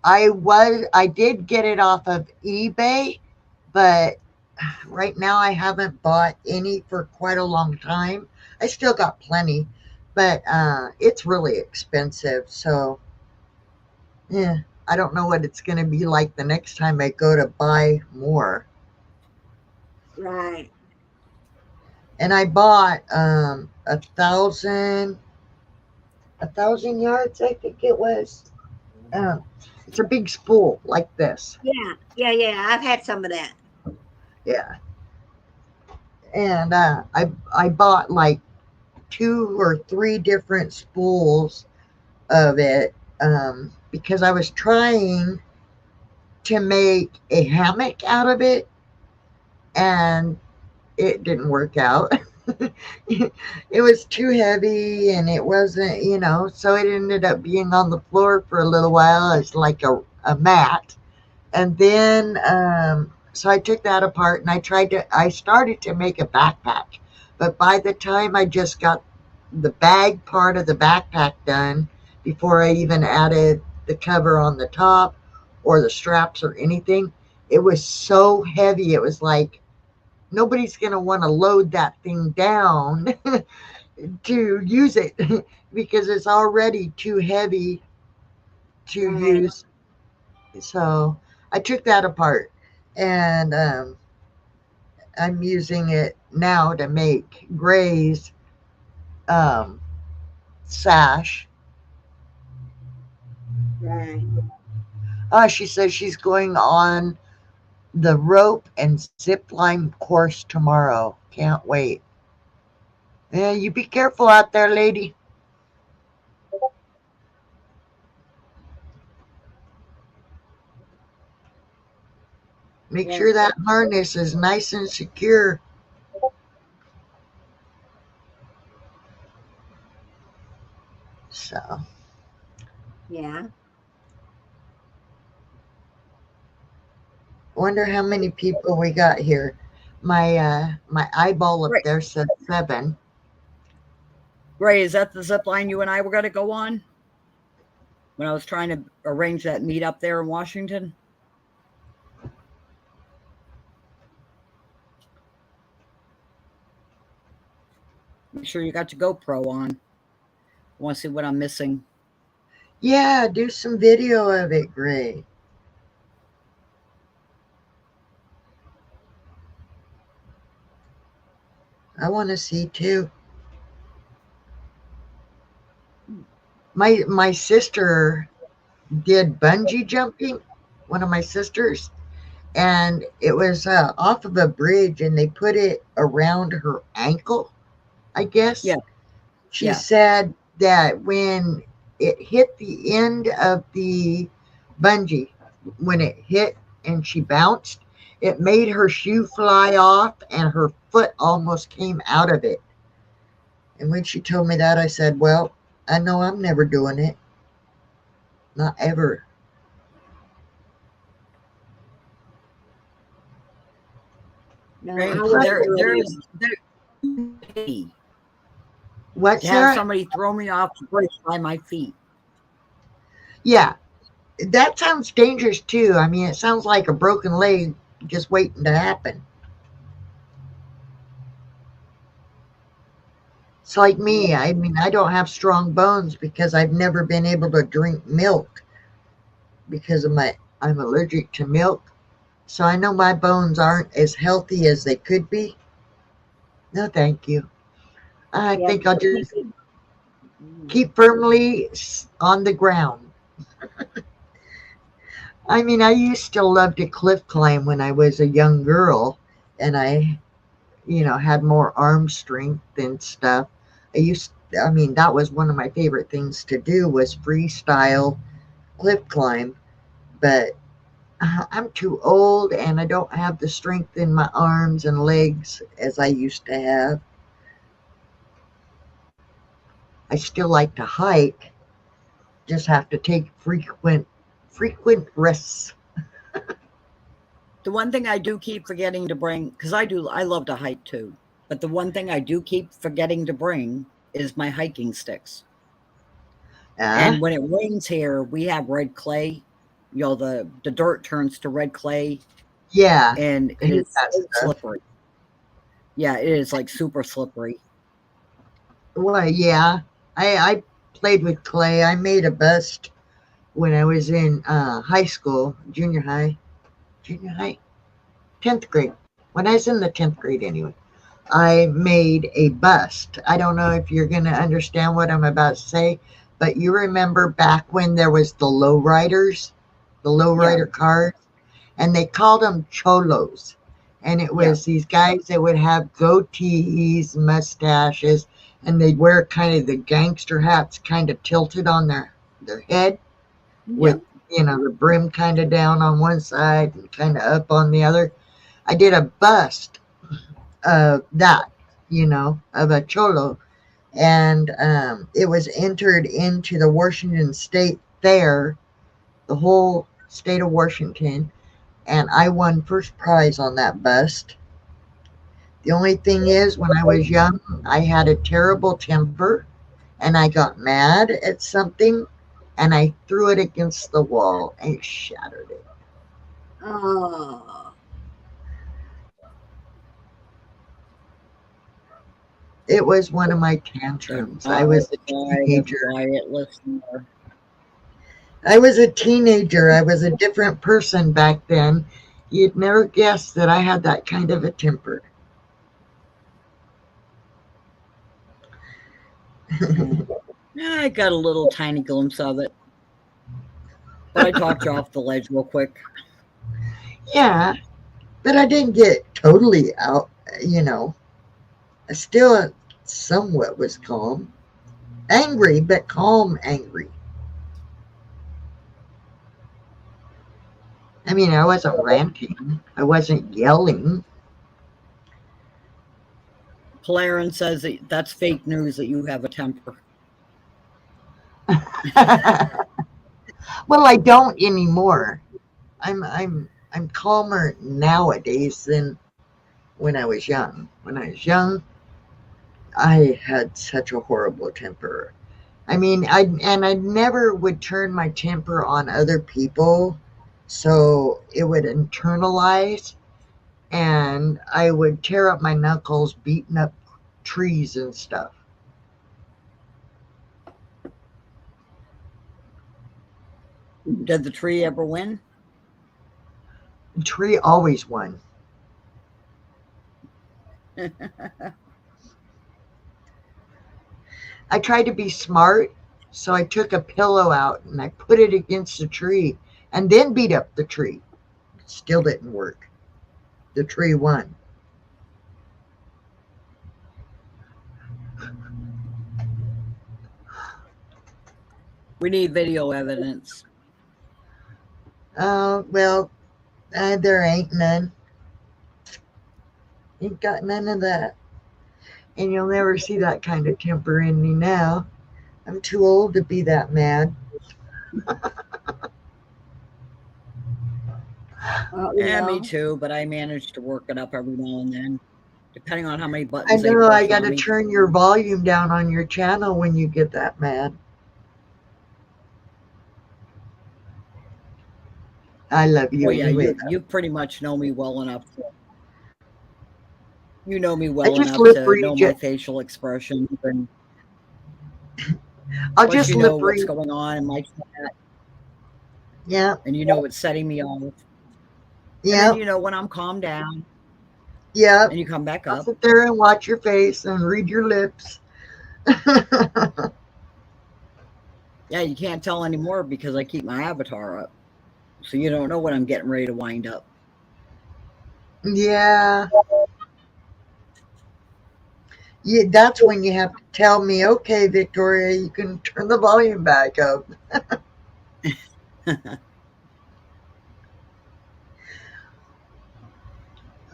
I did get it off of eBay, but right now I haven't bought any for quite a long time. I still got plenty, but it's really expensive. So yeah, I don't know what it's going to be like the next time I go to buy more. Right. And I bought 1,000 yards, I think it was. Um, it's a big spool like this. Yeah. Yeah. Yeah. I've had some of that. Yeah, and I bought like 2 or 3 different spools of it because I was trying to make a hammock out of it, and it didn't work out. It was too heavy and it wasn't, so it ended up being on the floor for a little while as like a mat. And then, so I took that apart and I started to make a backpack. But by the time I just got the bag part of the backpack done, before I even added the cover on the top or the straps or anything, it was so heavy. It was like nobody's going to want to load that thing down to use it because it's already too heavy to Right. use. So I took that apart and I'm using it now to make Gray's um, sash. Right. She says she's going on the rope and zip line course tomorrow. Can't wait. Yeah, you be careful out there, lady. Make Yeah. sure that harness is nice and secure. So, Yeah. wonder how many people we got here. My eyeball up Right. there said 7. Ray, is that the zip line you and I were going to go on when I was trying to arrange that meet up there in Washington? Make sure you got your GoPro on. I want to see what I'm missing. Yeah, do some video of it, Gray. I want to see too. My sister did bungee jumping. One of my sisters, and it was off of a bridge, and they put it around her ankle. I guess Yeah, she yeah. said that when it hit the end of the bungee, when it hit and she bounced, it made her shoe fly off and her foot almost came out of it. And when she told me that, I said, well, I know I'm never doing it. Not ever. No, Ray, I Plus, wouldn't do it there's either. me what, to have Sarah? somebody throw me off the bridge by my feet. Yeah, that sounds dangerous too. I mean, it sounds like a broken leg just waiting to happen. It's like Yeah. me. I mean, I don't have strong bones because I've never been able to drink milk because of I'm allergic to milk. So I know my bones aren't as healthy as they could be. No, thank you. I Yeah. think I'll just Mm. keep firmly on the ground. I mean, I used to love to cliff climb when I was a young girl, and I, had more arm strength and stuff. I mean, that was one of my favorite things to do was freestyle cliff climb. But I'm too old and I don't have the strength in my arms and legs as I used to have. I still like to hike, just have to take frequent rests. The one thing I do keep forgetting to bring, because I love to hike too, but the one thing I do keep forgetting to bring is my hiking sticks. Uh, And when it rains here, we have red clay. The dirt turns to red clay Yeah, and I it hate is that so stuff. slippery. Yeah, it is like super slippery. Well, yeah, I played with clay. I made a bust when I was in high school, junior high, 10th grade. When I was in the 10th grade, anyway, I made a bust. I don't know if you're going to understand what I'm about to say, but you remember back when there was the lowriders, the Yeah, lowrider cars, and they called them cholos. And it yeah, was these guys that would have goatees, mustaches, and they'd wear kind of the gangster hats kind of tilted on their head yeah. with, the brim kind of down on one side and kind of up on the other. I did a bust of that, of a cholo, and it was entered into the Washington State Fair, the whole state of Washington, and I won first prize on that bust. The only thing is, when I was young, I had a terrible temper, and I got mad at something, and I threw it against the wall and shattered it. Oh. It was one of my Do tantrums. I not was a reply the teenager. quiet listener. I was a teenager. I was a different person back then. You'd never guess that I had that kind of a temper. I got a little tiny glimpse of it, but I talked you off the ledge real quick. Yeah, but I didn't get totally out, you know. I still somewhat was calm. Angry, but calm angry. I mean, I wasn't ranting. I wasn't yelling. Polarin says that that's fake news that you have a temper. Well, I don't anymore. I'm calmer nowadays than when I was young. When I was young, I had such a horrible temper. I mean, I never would turn my temper on other people, so it would internalize, and I would tear up my knuckles beating up trees and stuff. Did the tree ever win? The tree always won. I tried to be smart, so I took a pillow out and I put it against the tree and then beat up the tree. It still didn't work. The tree won. We need video evidence. Well, there ain't none. Ain't got none of that. And you'll never see that kind of temper in me now. I'm too old to be that mad. Yeah, me Well, too, but I manage to work it up every now and then, depending on how many I buttons they know I push got on to me. turn your volume down on your channel when you get that mad. I love you Well, yeah, anyway. you pretty much know me well enough to I just lip know read you. my facial expressions, and I'll plus just you know lip what's read. going on in my chat, Yeah, and you know what's setting me off. And then yeah, you know when I'm calmed down yeah. and you come back I'll up. sit there and watch your face and read your lips. Yeah, you can't tell anymore because I keep my avatar up. So you don't know when I'm getting ready to wind up. Yeah. Yeah, that's when you have to tell me, okay, Victoria, you can turn the volume back up.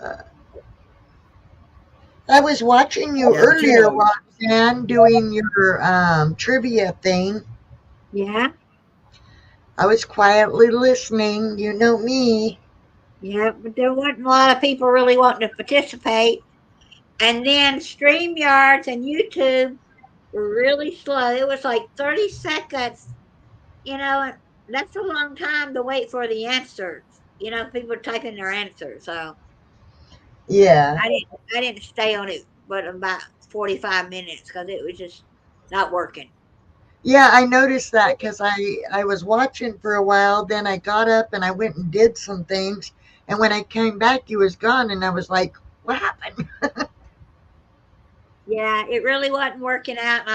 Uh, I was watching you Yeah, but you earlier, know, Roxanne, doing your trivia thing. yeah, I was quietly listening. You know me. yeah, but there wasn't a lot of people really wanting to participate. And then StreamYards and YouTube were really slow. It was like 30 seconds, and that's a long time to wait for the answers. You know, people are typing their answers, so Yeah. I didn't stay on it but about 45 minutes because it was just not working. Yeah, I noticed that because I was watching for a while. Then I got up and I went and did some things. And when I came back, he was gone. And I was like, what happened? Yeah, it really wasn't working out.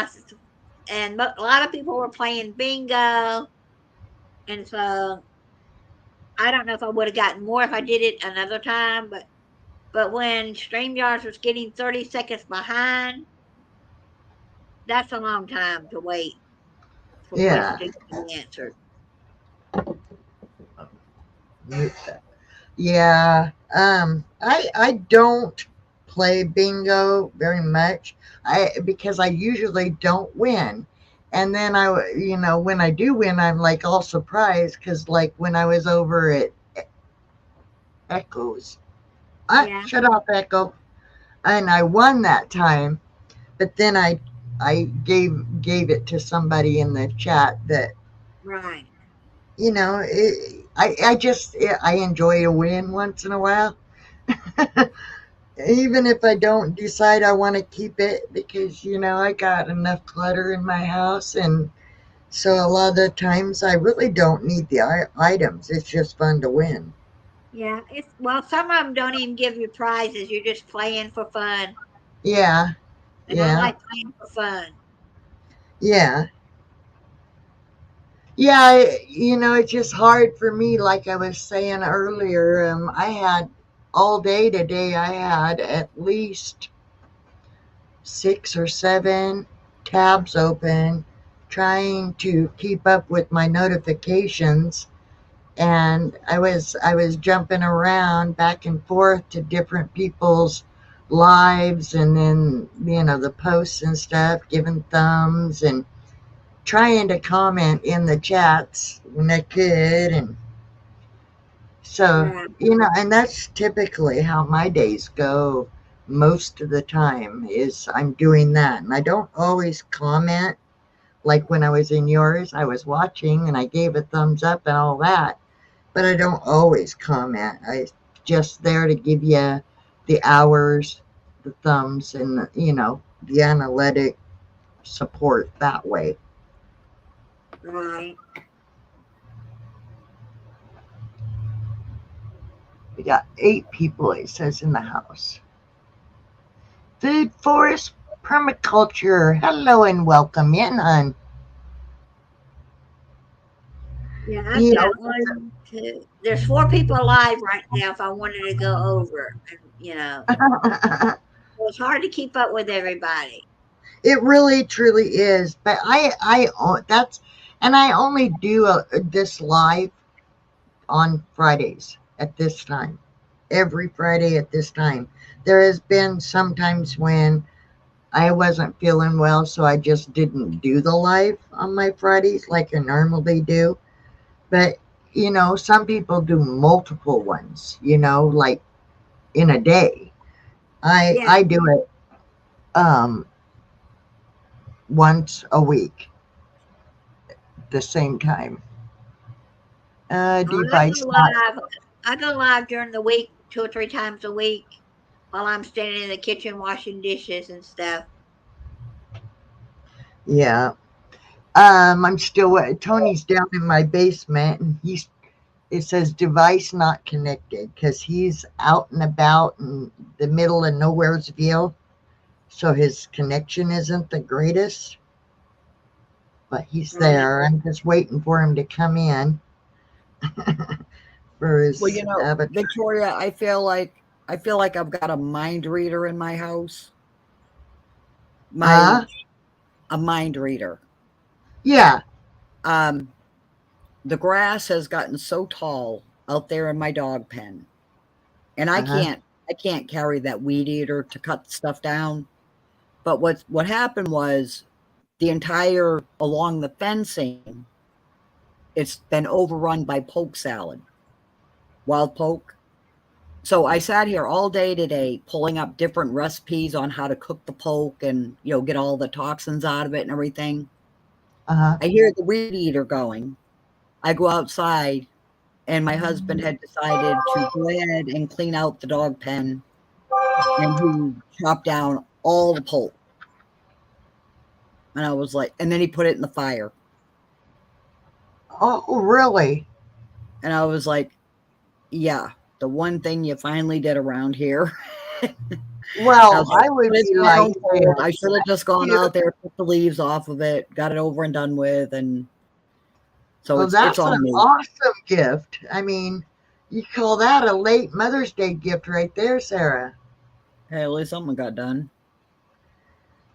And a lot of people were playing bingo, and so I don't know if I would have gotten more if I did it another time. But when StreamYards was getting 30 seconds behind, that's a long time to wait for Yeah. questions to be answered. Yeah. I don't play bingo very much. Because I usually don't win. And then when I do win, I'm like all surprised because like when I was over at Echoes, Yeah, shut off Echo, and I won that time. But then I gave it to somebody in the chat that right. I enjoy a win once in a while. Even if I don't decide I want to keep it because I got enough clutter in my house, and so a lot of the times I really don't need the items. It's just fun to win. Yeah, it's well, some of them don't even give you prizes. You're just playing for fun, Yeah, and I yeah, like playing for fun. yeah. Yeah, it's just hard for me. Like I was saying earlier, I had all day today, I had at least 6 or 7 tabs open, trying to keep up with my notifications. And I was jumping around back and forth to different people's lives, and then the posts and stuff, giving thumbs and trying to comment in the chats when I could. And so, Right, and that's typically how my days go most of the time is I'm doing that. And I don't always comment like when I was in yours. I was watching and I gave a thumbs up and all that, but I don't always comment. I just there to give you the hours, the thumbs, and the analytic support that way. right. We got 8 people, it says, in the house. Food forest permaculture. Hello and welcome in, hon. Yeah, I've You got one, two. There's 4 people alive right now. If I wanted to go over, and, know, so it's hard to keep up with everybody. it really truly is. But I only do this live on Fridays at this time. Every Friday at this time. There has been sometimes when I wasn't feeling well, so I just didn't do the live on my Fridays like I normally do. But some people do multiple ones, like in a day. I Yeah, I do it once a week, the same time. well, I go Device not. live. I go live during the week, 2 or 3 times a week, while I'm standing in the kitchen washing dishes and stuff. Yeah. I'm still. Tony's down in my basement, and it says device not connected because he's out and about in the middle of Nowheresville, so his connection isn't the greatest. But he's Right. there. I'm just waiting for him to come in for Well, his avatar. Victoria, I feel like I've got a mind reader in my house. My Huh? A mind reader. Yeah. Um, the grass has gotten so tall out there in my dog pen, and Uh huh. I can't carry that weed eater to cut stuff down. But what happened was the entire along the fencing, it's been overrun by poke salad, wild poke. So I sat here all day today pulling up different recipes on how to cook the poke and get all the toxins out of it and everything. Uh huh. I hear the weed eater going. I go outside and my husband had decided to go ahead and clean out the dog pen, and he chopped down all the pulp. And I was like, and then he put it in the fire. Oh, really? And I was like, yeah, the one thing you finally did around here. I Well, was like, I would it's be my like own fault. I this. should have just gone You- out there, took the leaves off of it, got it over and done with, and so Well, it's that's on an me. awesome gift. I mean, you call that a late Mother's Day gift right there, Sarah. Hey, at least something got done.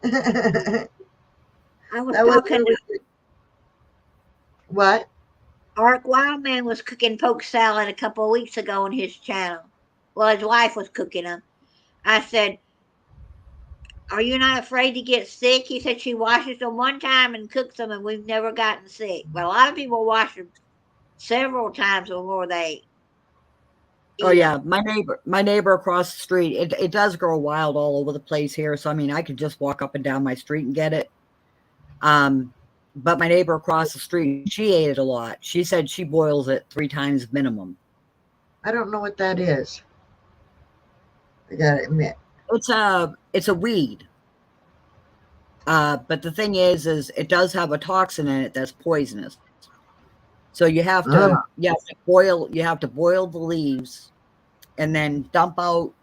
That I was was talking. really good. What? Art Wildman was cooking poke salad a couple of weeks ago on his channel. Well, his wife was cooking them. I said, "Are you not afraid to get sick?" He said she washes them one time and cooks them, and we've never gotten sick. But a lot of people wash them several times before they Oh eat them. yeah, my neighbor across the street. It does grow wild all over the place here. So I mean, I could just walk up and down my street and get it. But my neighbor across the street, she ate it a lot. She said she boils it 3 times minimum. I don't know what that is. I gotta admit. It's a weed. But the thing is it does have a toxin in it that's poisonous. So you have Ugh. to boil the leaves and then dump out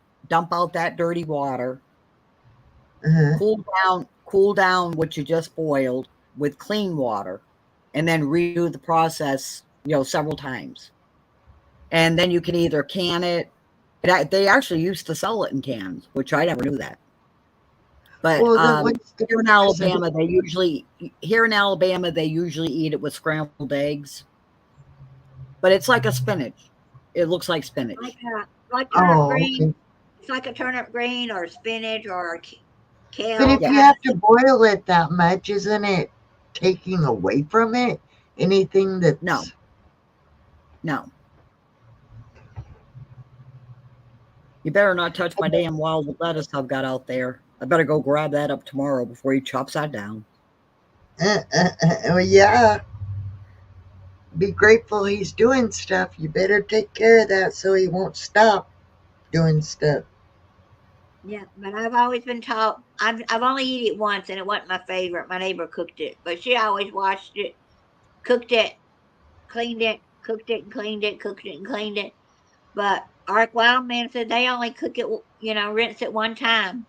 that dirty water, Uh-huh. cool down what you just boiled with clean water, and then redo the process, several times. And then you can either can it. They actually used to sell it in cans, which I never knew that. But Well, then what's the here in purpose of it? Alabama, they usually eat it with scrambled eggs. But it's like a spinach. It looks like spinach. Like turnip Oh, green. okay. It's like a turnip green or spinach or But kale. if you have to boil it that much, isn't it taking away from it? Anything that's No. You better not touch my damn wild lettuce I've got out there. I better go grab that up tomorrow before he chops that down. Well, yeah. Be grateful he's doing stuff. You better take care of that so he won't stop doing stuff. Yeah, but I've always been taught. I've only eaten it once, and it wasn't my favorite. My neighbor cooked it, but she always washed it, cooked it, cleaned it, cooked it and cleaned it, cooked it and cleaned it. But Ark Wildman said they only cook it, rinse it one time.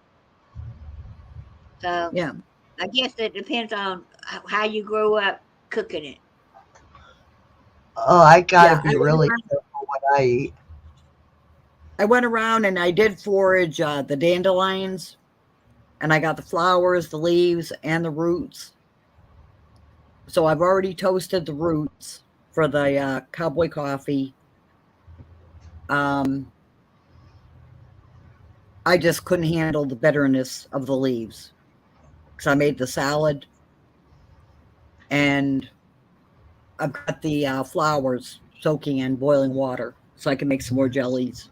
So Yeah. I guess it depends on how you grew up cooking it. Oh, I gotta Yeah, be really careful what I eat. I went around and I did forage the dandelions, and I got the flowers, the leaves, and the roots. So I've already toasted the roots for the cowboy coffee. I just couldn't handle the bitterness of the leaves because I made the salad, and I've got the flowers soaking in boiling water so I can make some more jellies.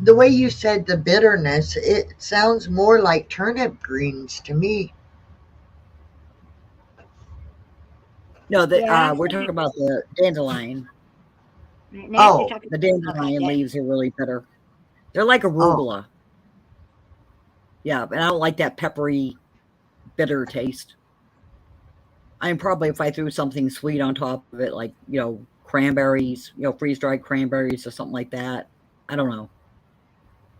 The way you said the bitterness, it sounds more like turnip greens to me. No, Yeah, we're talking about the dandelion. Oh. The dandelion leaves are really bitter. They're like Oh, arugula. Yeah, and I don't like that peppery, bitter taste. I mean, probably if I threw something sweet on top of it, like, cranberries, freeze-dried cranberries or something like that. I don't know.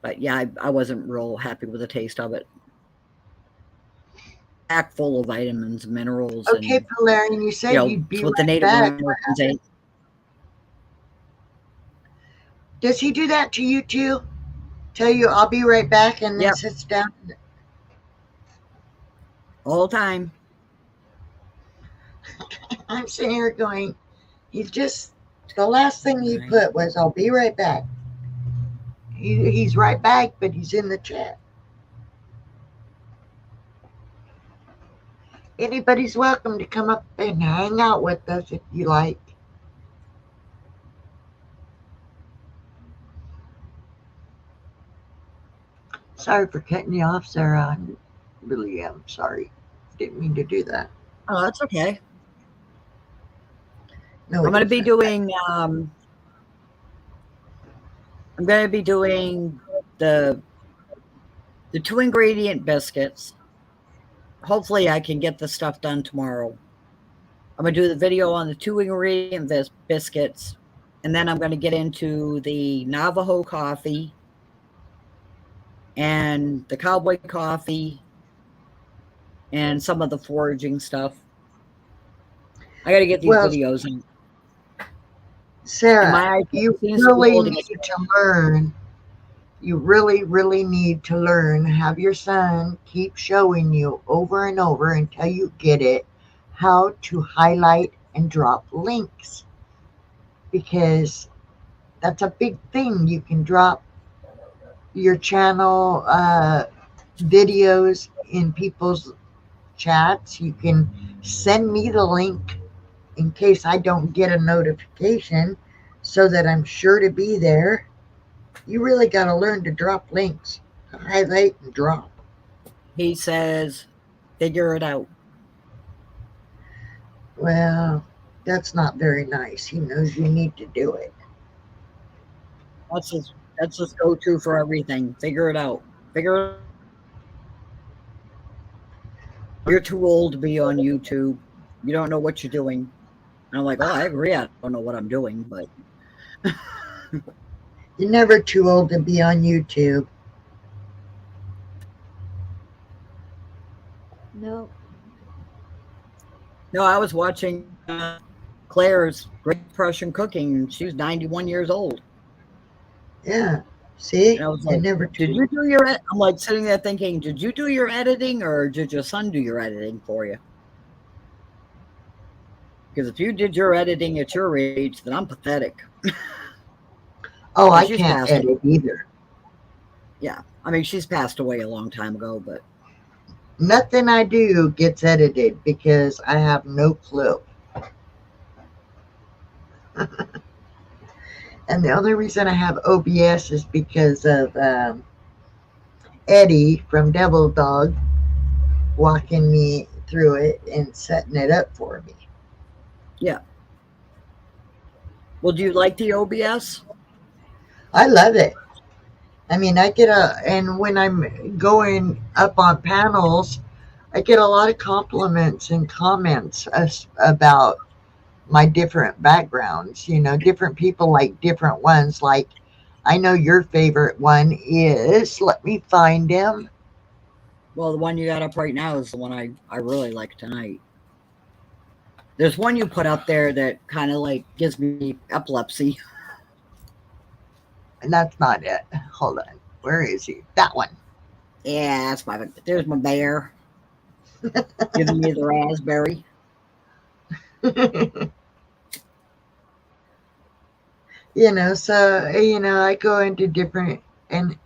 But yeah, I wasn't real happy with the taste of it. Packed full of vitamins, minerals, okay, and Valerian, you said you'd it's be what the right Native back. Americans ate. Does he do that to you too? Tell you I'll be right back and then Yep, sits down? all the time. I'm sitting here going, he's just, the last thing he Right. put was, I'll be right back. He's right back, but he's in the chat. Anybody's welcome to come up and hang out with us if you like. Sorry for cutting you off, Sarah. I really am sorry. Didn't mean to do that. Oh, that's okay. No, I'm it going to be isn't. doing I'm going to be doing the 2-ingredient biscuits. Hopefully, I can get the stuff done tomorrow. I'm going to do the video on the 2-ingredient biscuits, and then I'm going to get into the Navajo coffee and the cowboy coffee and some of the foraging stuff. I got to get these Well, videos in. And Sarah, my iPhone you seems to be really holding need it. to learn. You really, really need to learn. Have your son keep showing you over and over until you get it how to highlight and drop links, because that's a big thing. You can drop your channel videos in people's chats. You can send me the link in case I don't get a notification so that I'm sure to be there. You really got to learn to drop links, highlight and drop. He says, figure it out. Well, that's not very nice. He knows you need to do it. That's his go-to for everything. Figure it out. Figure it out. You're too old to be on YouTube. You don't know what you're doing. And I'm like, oh, I agree. I don't know what I'm doing, but You're never too old to be on YouTube. No. no, I was watching Claire's Great Depression Cooking, and she was 91 years old. Yeah. See? And I was You're like, never did too you do your I'm like sitting there thinking, did you do your editing or did your son do your editing for you? Because if you did your editing at your age, then I'm pathetic. Oh, And I she's can't passed edit away. either. Yeah. I mean, she's passed away a long time ago, but Nothing I do gets edited because I have no clue. And the only reason I have OBS is because of Eddie from Devil Dog walking me through it and setting it up for me. yeah. Well, do you like the OBS? I love it. I mean, and when I'm going up on panels, I get a lot of compliments and comments about my different backgrounds. Different people like different ones. Like, I know your favorite one is, let me find him. Well, the one you got up right now is the one I really like tonight. There's one you put up there that kind of like gives me epilepsy. And that's not it. Hold on. Where is he? That one. Yeah, there's my bear giving me the raspberry. I go into different, and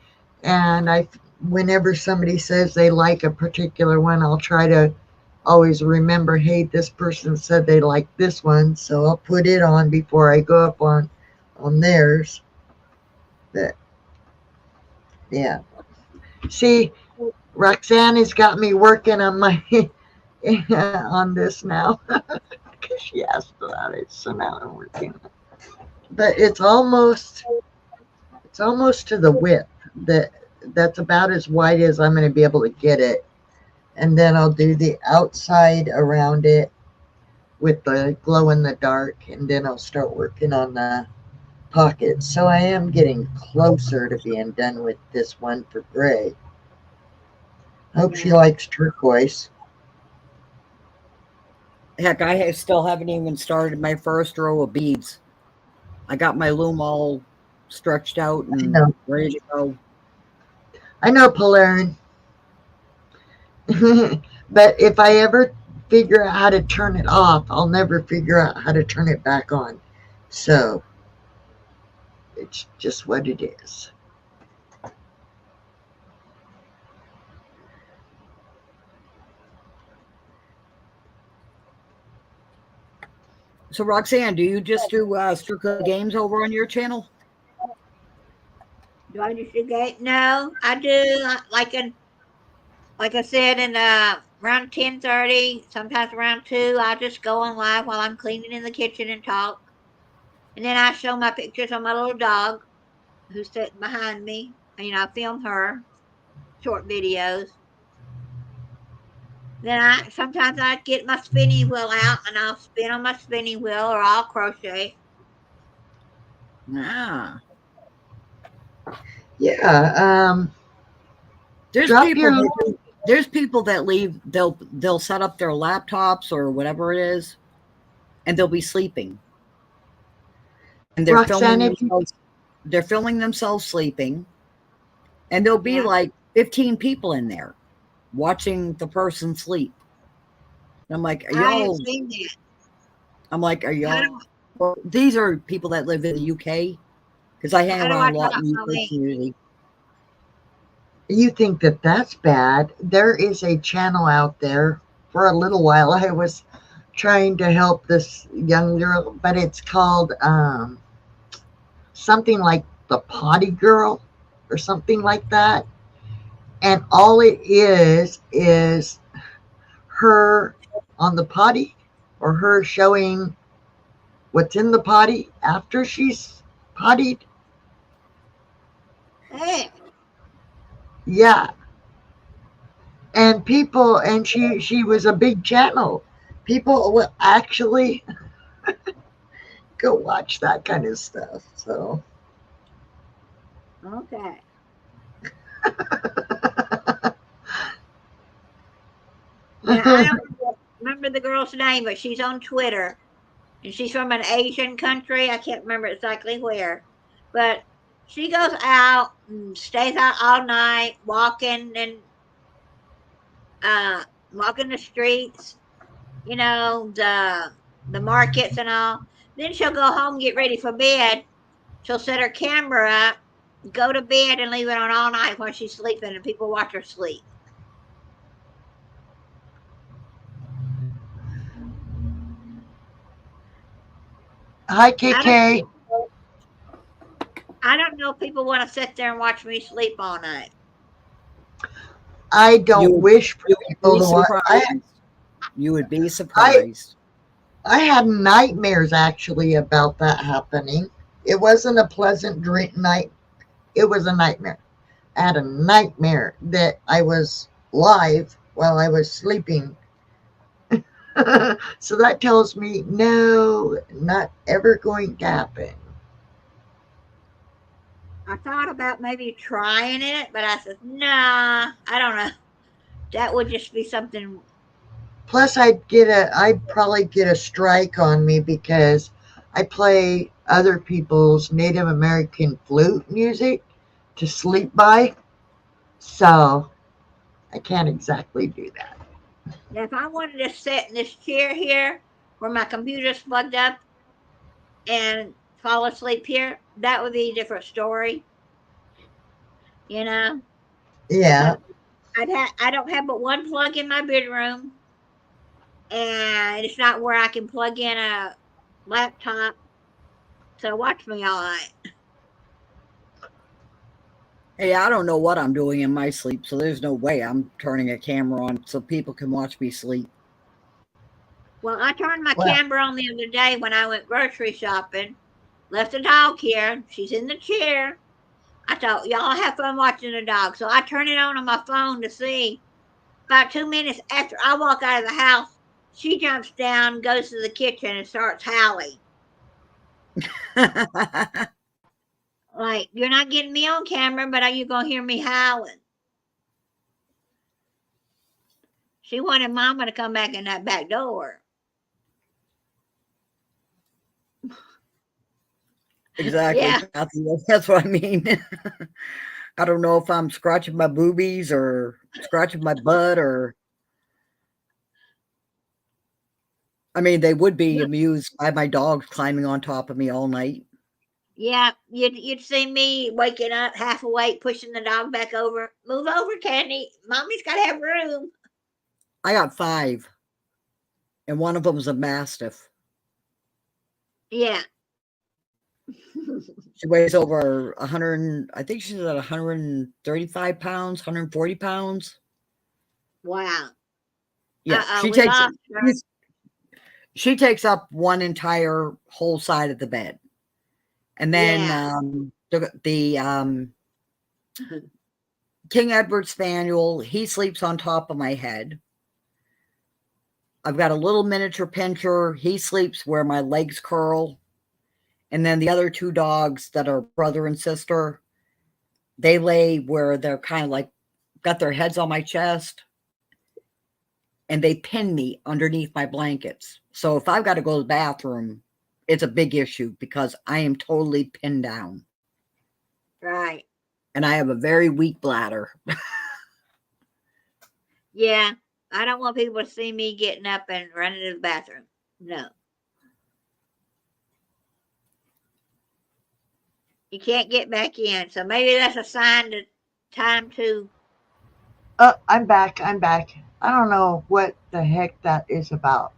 whenever somebody says they like a particular one, I'll try to always remember, hey, this person said they like this one, so I'll put it on before I go up on theirs. But yeah, see, Roxanne has got me working on my on this now because she asked about it, so now I'm working. But it's almost to the width that's about as wide as I'm going to be able to get it. And then I'll do the outside around it with the glow in the dark, and then I'll start working on the pockets. So I am getting closer to being done with this one for Gray. Hope she likes turquoise. Heck, I still haven't even started my first row of beads. I got my loom all stretched out and ready to go. I know, Polarin. But if I ever figure out how to turn it off, I'll never figure out how to turn it back on. So it's just what it is. So, Roxanne, do you just do strictly games over on your channel? Do I just do gate? No, I do like I said in around 10:30, sometimes around 2. I just go on live while I'm cleaning in the kitchen and talk, and then I show my pictures of my little dog. who's sitting behind me. You know, I film her short videos. Then sometimes I get my spinning wheel out and I'll spin on my spinning wheel or I'll crochet. Ah. Yeah. There's Drop people your that there's people that leave. They'll set up their laptops or whatever it is, and they'll be sleeping, and they're filming Roxanne. If you, themselves. They're filming themselves sleeping, and there'll be Yeah, like 15 people in there watching the person sleep. And I'm like, are I have y'all? seen that. I'm like, are How y'all? do Well, these are people that live in the UK because I hang how do I around a lot talk in the my UK way? community. you think that that's bad, there is a channel out there. For a little while, I was trying to help this young girl, but it's called something like the Potty Girl or something like that. And all it is her on the potty or her showing what's in the potty after she's pottied. Hey, Yeah. And people, and she was a big channel. People will actually go watch that kind of stuff. So okay. Now I don't remember the girl's name, but she's on Twitter, and she's from an Asian country. I can't remember exactly where, but she goes out and stays out all night, uh, walking the streets. You know, the markets and all. Then she'll go home, get ready for bed. She'll set her camera up, go to bed, and leave it on all night while she's sleeping, and people watch her sleep. hi I don't, KK. I don't know if people want to sit there and watch me sleep all night. I don't You wish for you would people be to watch. surprised. You would be I surprised. I had nightmares actually about that happening. It wasn't a pleasant dream night. It was a nightmare. I had a nightmare that I was live while I was sleeping. So that tells me no, not ever going to happen. I thought about maybe trying it, but I said, nah, I don't know. That would just be something. Plus, I'd probably get a strike on me because I play other people's Native American flute music to sleep by. So I can't exactly do that. Now, if I wanted to sit in this chair here where my computer's plugged up and fall asleep here, that would be a different story, you know, Yeah. because I don't have but one plug in my bedroom, and it's not where I can plug in a laptop to watch me all night. Hey, I don't know what I'm doing in my sleep, so there's no way I'm turning a camera on so people can watch me sleep. Well, I turned my Well, camera on the other day when I went grocery shopping. Left the dog here. She's in the chair. I thought y'all have fun watching the dog, so I turn it on my phone to see. About 2 minutes after I walk out of the house, she jumps down, goes to the kitchen, and starts howling. Like, you're not getting me on camera, but are you going to hear me howling? She wanted Mama to come back in that back door. Exactly, Yeah. Kathy. That's what I mean. I don't know if I'm scratching my boobies or scratching my butt or I mean, they would be amused by my dogs climbing on top of me all night. Yeah, you'd see me waking up half awake, pushing the dog back over. Move over, Candy. Mommy's got to have room. I got 5, and one of them's a mastiff. Yeah. She weighs over 100. I think she's at 135 pounds, 140 pounds. Wow. Yeah, Uh-oh, we lost her. she takes up one entire whole side of the bed. And then Yeah. The King Edward Spaniel, he sleeps on top of my head. I've got a little miniature pinscher. He sleeps where my legs curl. And then the other two dogs that are brother and sister, they lay where they're kind of like got their heads on my chest. And they pin me underneath my blankets. So if I've got to go to the bathroom, it's a big issue because I am totally pinned down. Right. And I have a very weak bladder. Yeah. I don't want people to see me getting up and running to the bathroom. No. You can't get back in. So maybe that's a sign to time to. Oh, I'm back. I'm back. I don't know what the heck that is about.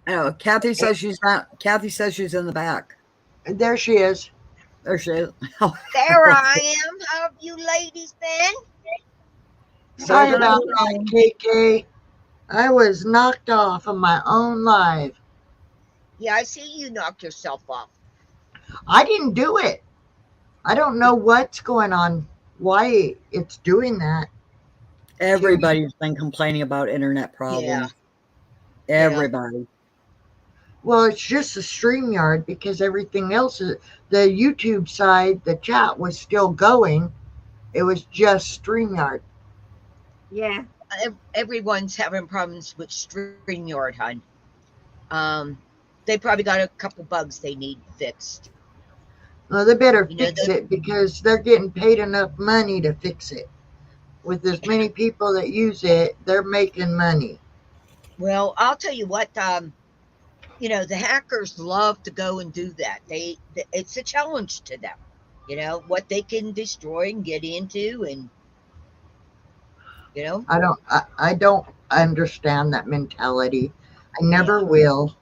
Oh, Kathy says she's not. Kathy says she's in the back. There she is. There she is. There I am. How have you ladies been? Sorry about that, KK. I was knocked off of my own live. Yeah, I see you knocked yourself off. I didn't do it. I don't know what's going on, why it's doing that. Everybody's been complaining about internet problems. Yeah. Everybody. Well, it's just the StreamYard because everything else, the YouTube side, the chat was still going. It was just StreamYard. Yeah. Everyone's having problems with StreamYard, hon. They probably got a couple bugs they need fixed. Well, they better fix it because they're getting paid enough money to fix it. With as many people that use it, they're making money. Well, I'll tell you what, the hackers love to go and do that. It's a challenge to them, what they can destroy and get into, and I don't understand that mentality. I never will.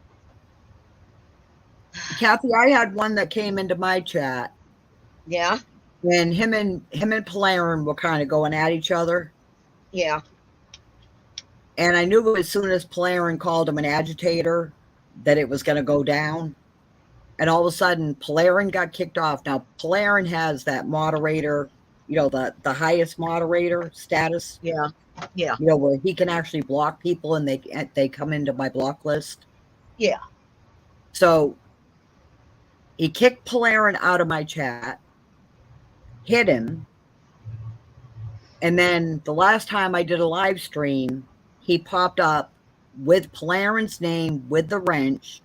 Kathy, I had one that came into my chat. Yeah. When him and Polarin were kind of going at each other. Yeah. And I knew as soon as Polarin called him an agitator that it was going to go down. And all of a sudden, Polarin got kicked off. Now, Polarin has that moderator, the highest moderator status. Yeah. Yeah. Where he can actually block people and they come into my block list. Yeah. So he kicked Polarin out of my chat, hit him. And then the last time I did a live stream, he popped up with Polarin's name with the wrench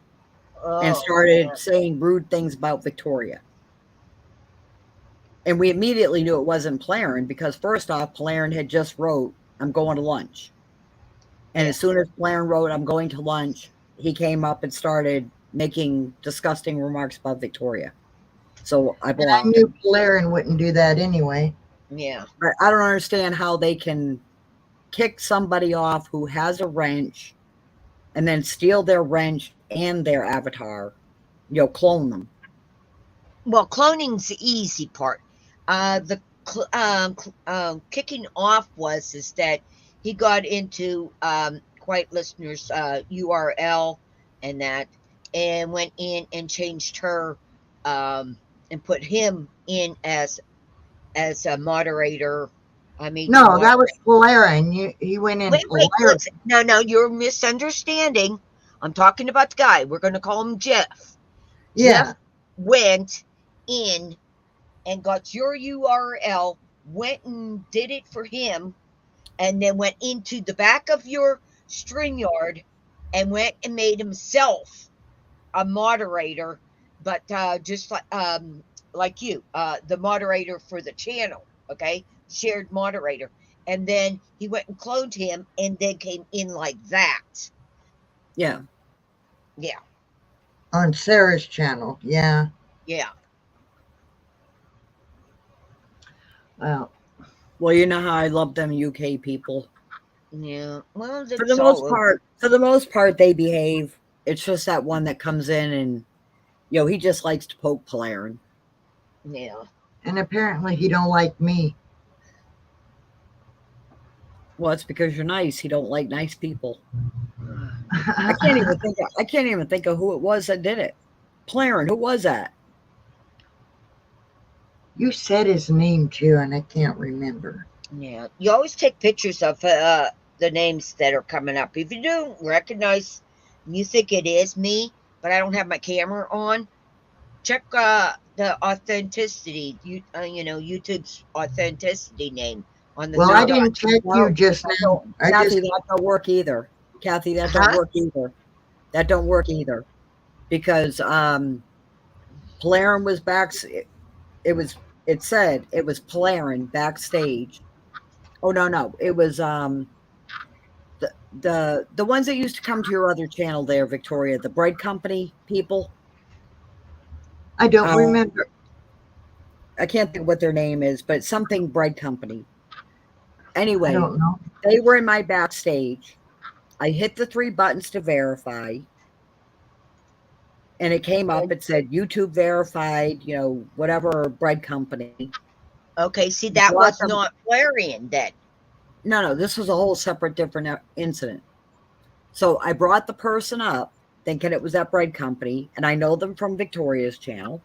and started saying rude things about Victoria. And we immediately knew it wasn't Polarin because first off, Polarin had just wrote, "I'm going to lunch." And as soon as Polarin wrote, "I'm going to lunch," he came up and started making disgusting remarks about Victoria. So I blocked him. I knew Polarin wouldn't do that anyway. Yeah. But I don't understand how they can kick somebody off who has a wrench and then steal their wrench and their avatar, clone them. Well, cloning's the easy part. The kicking off is that he got into Quiet Listener's URL and that, and went in and changed her and put him in as a moderator. No, that was Polarin. He went in. Wait, no, you're misunderstanding. I'm talking about the guy. We're going to call him Jeff. Yeah. Jeff went in and got your URL, went and did it for him, and then went into the back of your StreamYard and went and made himself a moderator, but just like you, the moderator for the channel, okay? Shared moderator. And then he went and cloned him and then came in like that. Yeah. Yeah. On Sarah's channel. Yeah. Yeah. Well, you know how I love them UK people. Yeah. Well, for the most part, they behave. It's just that one that comes in and, he just likes to poke Polarin. Yeah. And apparently he don't like me. Well, it's because you're nice. He don't like nice people. I can't even think of who it was that did it. Polarin, who was that? You said his name too, and I can't remember. Yeah, you always take pictures of the names that are coming up. If you don't recognize, you think it is me, but I don't have my camera on. Check the authenticity. YouTube's authenticity name on the Well, I third No, didn't option. check you no, just that now. I Kathy, just that don't work either. Kathy, that don't Huh? work either. That don't work either because Polarin was back. It was. It said it was Polarin backstage. Oh no, it was the ones that used to come to your other channel there, Victoria, the bread company people. I don't Uh, remember. I can't think what their name is, but something bread company. I Anyway, don't know. they were in my backstage. I hit the 3 buttons to verify, and it came up. It said YouTube verified, whatever bread company. Okay, see, that Brought was them. not Flarian then. No, this was a whole separate, different incident. So I brought the person up, thinking it was that bread company, and I know them from Victoria's channel.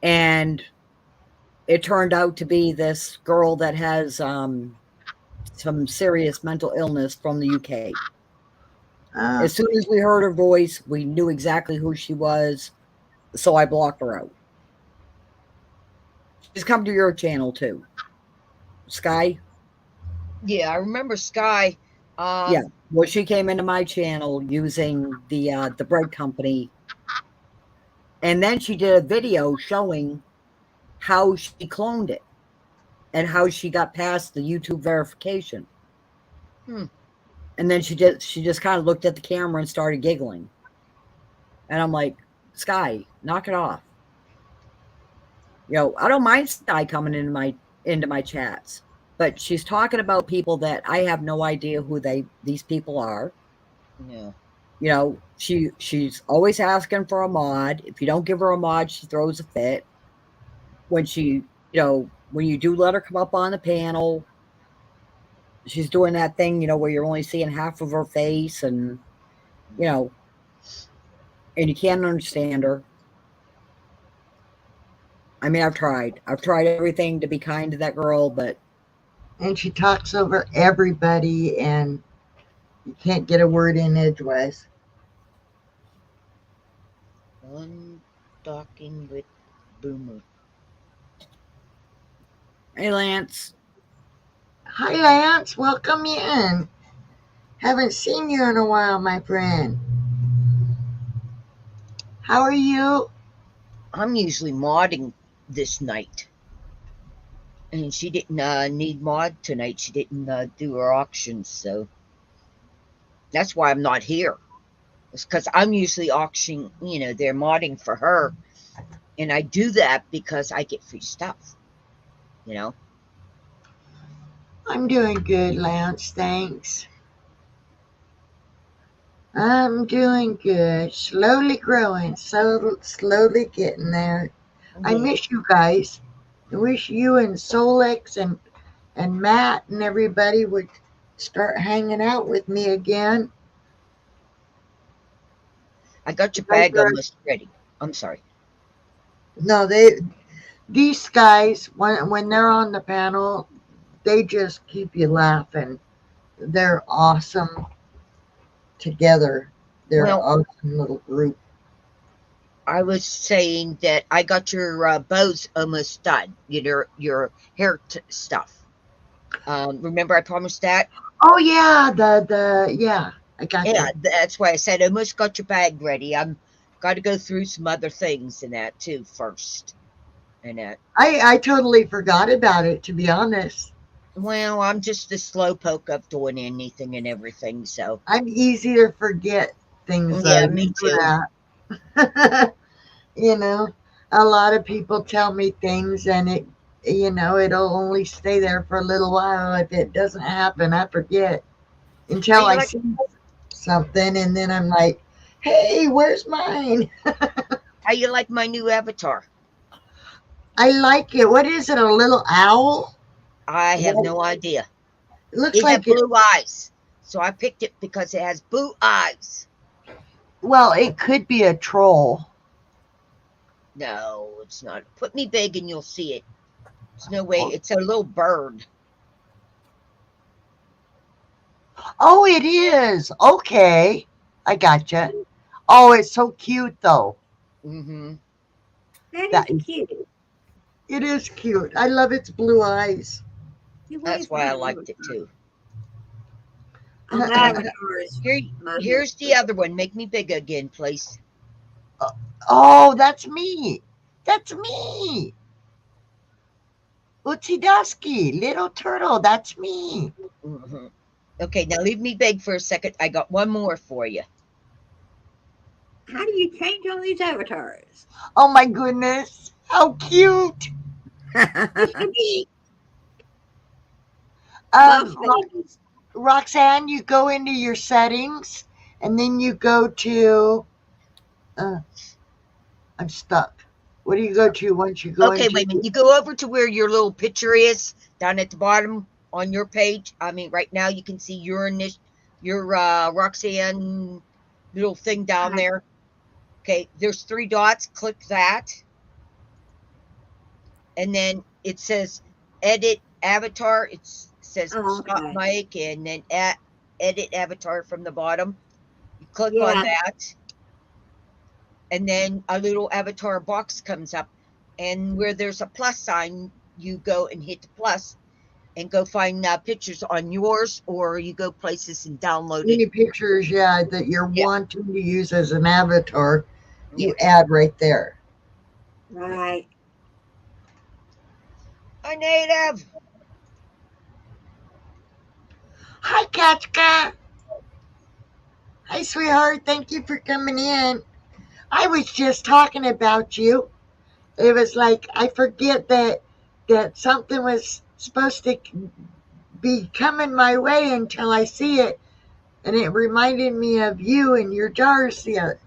And it turned out to be this girl that has some serious mental illness from the UK. As soon as we heard her voice, we knew exactly who she was. So I blocked her out. She's come to your channel too. Sky? Yeah, I remember Sky. Yeah. Well, she came into my channel using the bread company. And then she did a video showing how she cloned it and how she got past the YouTube verification. And then she just kind of looked at the camera and started giggling. And I'm like, Sky, knock it off. I don't mind Sky coming into my chats, but she's talking about people that I have no idea who these people are. Yeah. She's always asking for a mod. If you don't give her a mod, she throws a fit. When when you do let her come up on the panel, she's doing that thing, where you're only seeing half of her face and and you can't understand her. I mean, I've tried everything to be kind to that girl, but And she talks over everybody, and you can't get a word in edgewise. One talking with Boomer. hey, Lance. Hi, Lance. Welcome in. Haven't seen you in a while, my friend. How are you? I'm usually modding this night. And she didn't need mod tonight. She didn't do her auctions, so that's why I'm not here. It's because I'm usually auctioning, they're modding for her. And I do that because I get free stuff, I'm doing good, Lance. Thanks. I'm doing good. Slowly growing, so slowly getting there. I miss you guys. I wish you and Solex and Matt and everybody would start hanging out with me again. I got your bag almost ready. I'm sorry. No, these guys when they're on the panel, they just keep you laughing. They're awesome together. They're an awesome little group. I was saying that I got your bows almost done. Your hair stuff. Remember I promised that? Oh yeah, yeah. I got that. That's why I said I almost got your bag ready. I'm got to go through some other things in that too first. And that. I totally forgot about it, to be honest. Well, I'm just a slowpoke of doing anything and everything, so I'm easy to forget things. Yeah, me too. A lot of people tell me things, and it'll only stay there for a little while. If it doesn't happen, I forget until I see something, and then I'm like, "Hey, where's mine?" How you like my new avatar? I like it. What is it? A little owl? I have no idea. It looks like blue eyes, so I picked it because it has blue eyes. Well, it could be a troll. No, it's not. Put me big and you'll see it. There's no way. It's a little bird. Oh, it is. Okay. I gotcha. Oh, it's so cute though. Mm-hmm. That That is is, cute. it is cute. I love its blue eyes. What That's is why my I liked it avatar? too. Oh, my avatar is Here, my here's the other one. Make me big again, please. Oh, that's me. That's me. Utsidowski, little turtle. That's me. Mm-hmm. Okay, now leave me big for a second. I got one more for you. How do you change all these avatars? Oh my goodness. How cute. Just to be boss Um, babies. Roxanne, you go into your settings and then you go to. Uh, I'm stuck. What do you go to once you go Okay, into? wait a minute. You go over to where your little picture is down at the bottom on your page. I mean, right now you can see your Roxanne little thing down there. Okay, there's 3 dots. Click that, and then it says edit avatar. It says Oh, stop okay. mic, and then edit avatar from the bottom. You click on Yeah. that, and then a little avatar box comes up, and where there's a plus sign, you go and hit the plus and go find pictures on yours, or you go places and download it. Any pictures, yeah, that you're Yeah, wanting to use as an avatar, yeah. you add right there. Right. A native. Hi, Katska. Hi, sweetheart. Thank you for coming in. I was just talking about you. It was like I forget that something was supposed to be coming my way until I see it, and it reminded me of you and your jars the other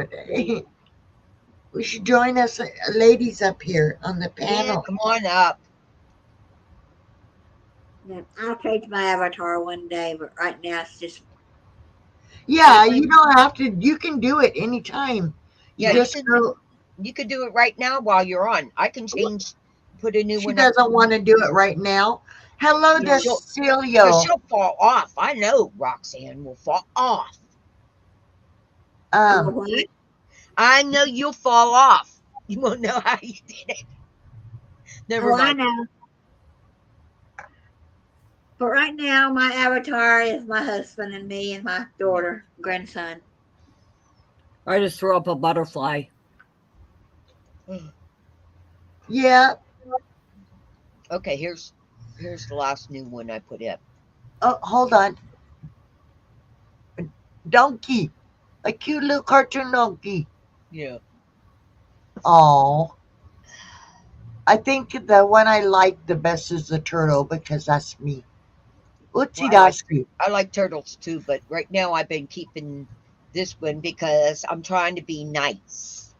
day. We should join us, ladies, up here on the Yeah, panel. come on up. Yeah, I'll change my avatar one day, but right now it's just Yeah, definitely. you don't have to. You can do it anytime. You Yeah, Yeah. just go. you could do it right now while you're on. I can put a new She one up. doesn't want to do it right now. Hello, Yeah. Because Decilio. she'll fall off. I know Roxanne will fall off. I'm a Um, what? I know you'll fall off. You won't know how you did it. Never Oh, I mind. know. But right now, my avatar is my husband and me and my daughter, grandson. I just threw up a butterfly. yeah. Okay, here's the last new one I put up. Oh, hold on. Donkey. A cute little cartoon donkey. Yeah. Oh. I think the one I like the best is the turtle because that's me. Oopsie Well, daisy. I like turtles too, but right now I've been keeping this one because I'm trying to be nice.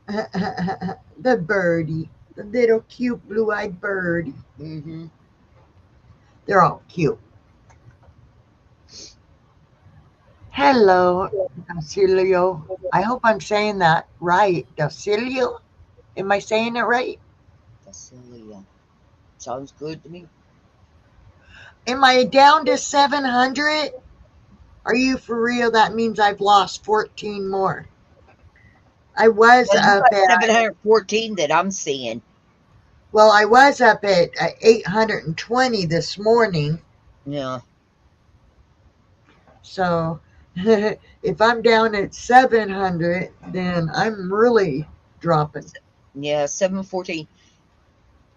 The birdie. The little cute blue eyed birdie. Mm-hmm. They're all cute. Hello, Docilio. I hope I'm saying that right. Docilio? Am I saying it right? Cecilia. Sounds good to me. Am I down to 700? Are you for real? That means I've lost 14 more. I was Well, you up got at 714 that I'm seeing. Well, I was up at 820 this morning. Yeah. So if I'm down at 700, then I'm really dropping. Yeah, 714.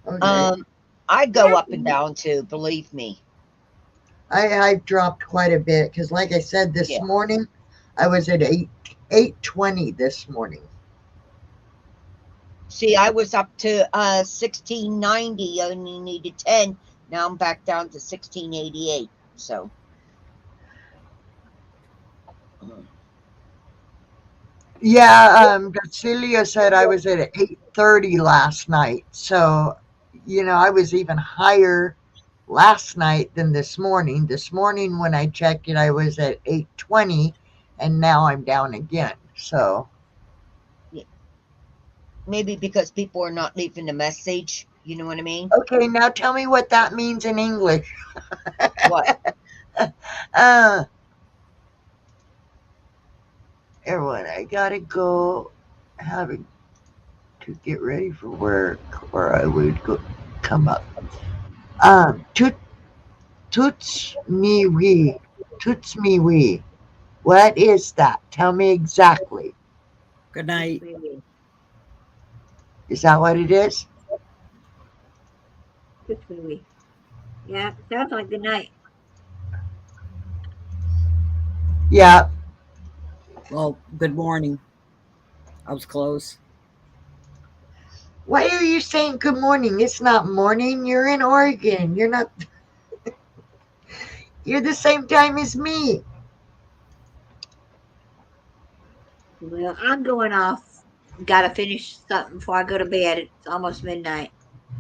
Okay. I go up and down too, believe me. I've dropped quite a bit because, like I said, this Yeah. morning I was at 820 this morning. See, I was up to 1690, I only needed 10. Now I'm back down to 1688. So Yeah, Celia said I was at 830 last night. So, I was even higher last night than this morning. This morning when I checked it, I was at 820 and now I'm down again. So, maybe because people are not leaving a message. You know what I mean? Okay, now tell me what that means in English. What? Everyone, I gotta go having to get ready for work, or I would go come up. Toot toots me wee, toots me wee. What is that? Tell me exactly. Good night. Is that what it is? Yeah, sounds like good night. Yeah. Well, good morning. I was close. Why are you saying good morning? It's not morning. You're in Oregon. You're not. You're the same time as me. Well, I'm going off. Got to finish something before I go to bed. It's almost midnight.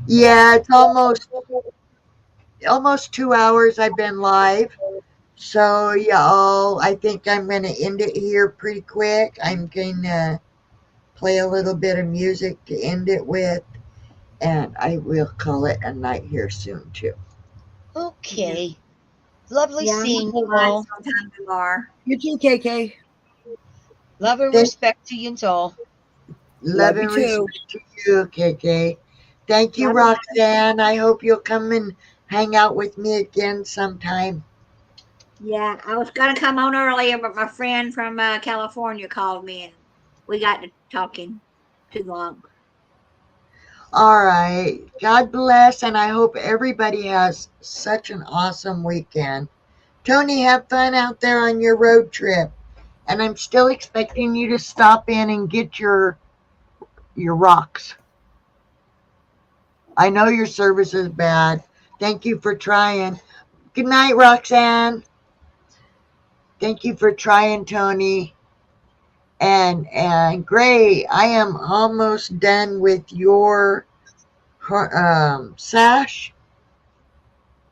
Yeah, it's almost 2 hours I've been live. So y'all, I think I'm gonna end it here pretty quick. I'm gonna play a little bit of music to end it with, and I will call it a night here soon too. Okay. Lovely Yeah, I'm seeing going to you mine all. sometime tomorrow. You too, KK. Love and Thank, respect to you all. love Love you and too. respect to you, KK. Thank you, Love you. Roxanne. I hope you'll come and hang out with me again sometime. Yeah, I was going to come on earlier, but my friend from California called me and we got to talking too long. All right. God bless, and I hope everybody has such an awesome weekend. Tony, have fun out there on your road trip. And I'm still expecting you to stop in and get your rocks. I know your service is bad. Thank you for trying. Good night, Roxanne. Thank you for trying, Tony. And Gray, I am almost done with your sash.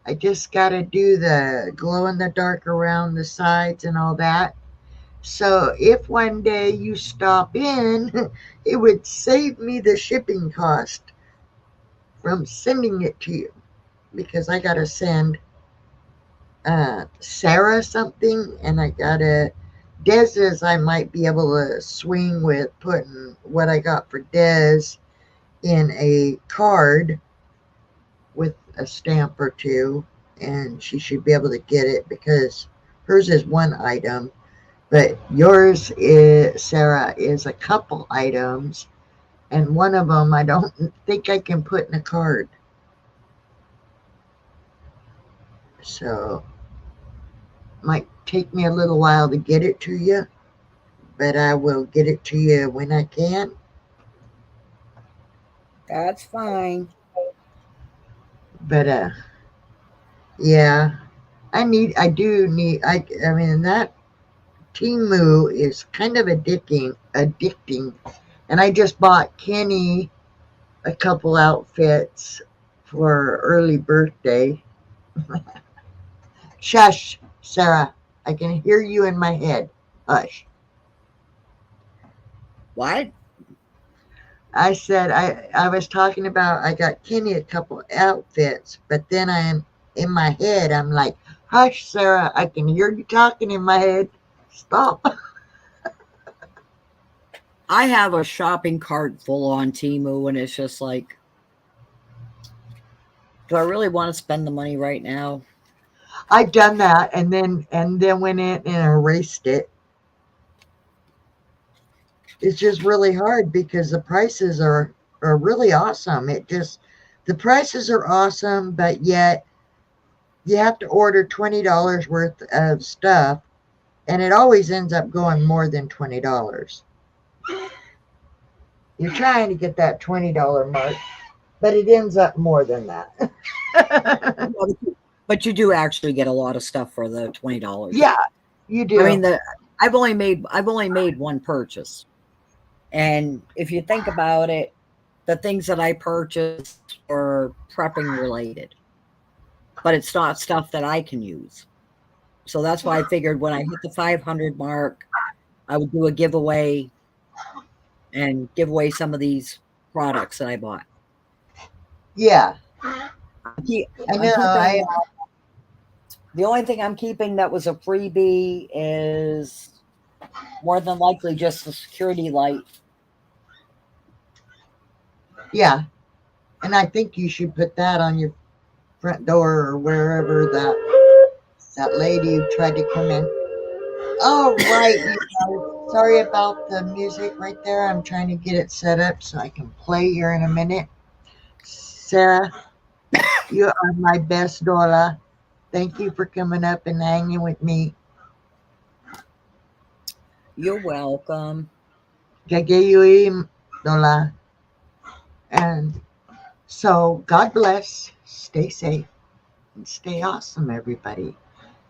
I just got to do the glow in the dark around the sides and all that. So if one day you stop in, it would save me the shipping cost from sending it to you, because I got to send Sarah something, and I got to. Des says I might be able to swing with putting what I got for Des in a card with a stamp or two, and she should be able to get it because hers is one item, but yours is, Sarah, is a couple items, and one of them I don't think I can put in a card. So might take me a little while to get it to you, but I will get it to you when I can. That's fine. But yeah, I do need. I mean that Timu is kind of addicting, and I just bought Kenny a couple outfits for early birthday. Shush, Sarah. I can hear you in my head. Hush. What? I said I was talking about I got Kenny a couple outfits, but then I'm in my head. I'm like, hush, Sarah. I can hear you talking in my head. Stop. I have a shopping cart full on Timu, and it's just like, do I really want to spend the money right now? I've done that, and then went in and erased it. It's just really hard because the prices are really awesome. The prices are awesome, but yet you have to order $20 worth of stuff, and it always ends up going more than $20. You're trying to get that $20 mark, but it ends up more than that. But you do actually get a lot of stuff for the $20. Yeah, you do. I mean, I've only made one purchase, and if you think about it, the things that I purchased were prepping related, but it's not stuff that I can use. So that's why I figured when I hit the 500 mark, I would do a giveaway and give away some of these products that I bought. Yeah, I'm keeping I the only thing I'm keeping that was a freebie is more than likely just the security light. yeah, and I think you should put that on your front door or wherever that lady who tried to come in. All right, you guys. Sorry about the music right there. I'm trying to get it set up so I can play here in a minute. Sarah, you are my best Dola. Thank you for coming up and hanging with me. You're welcome. Gagayui Dola. And so God bless. Stay safe and stay awesome, everybody.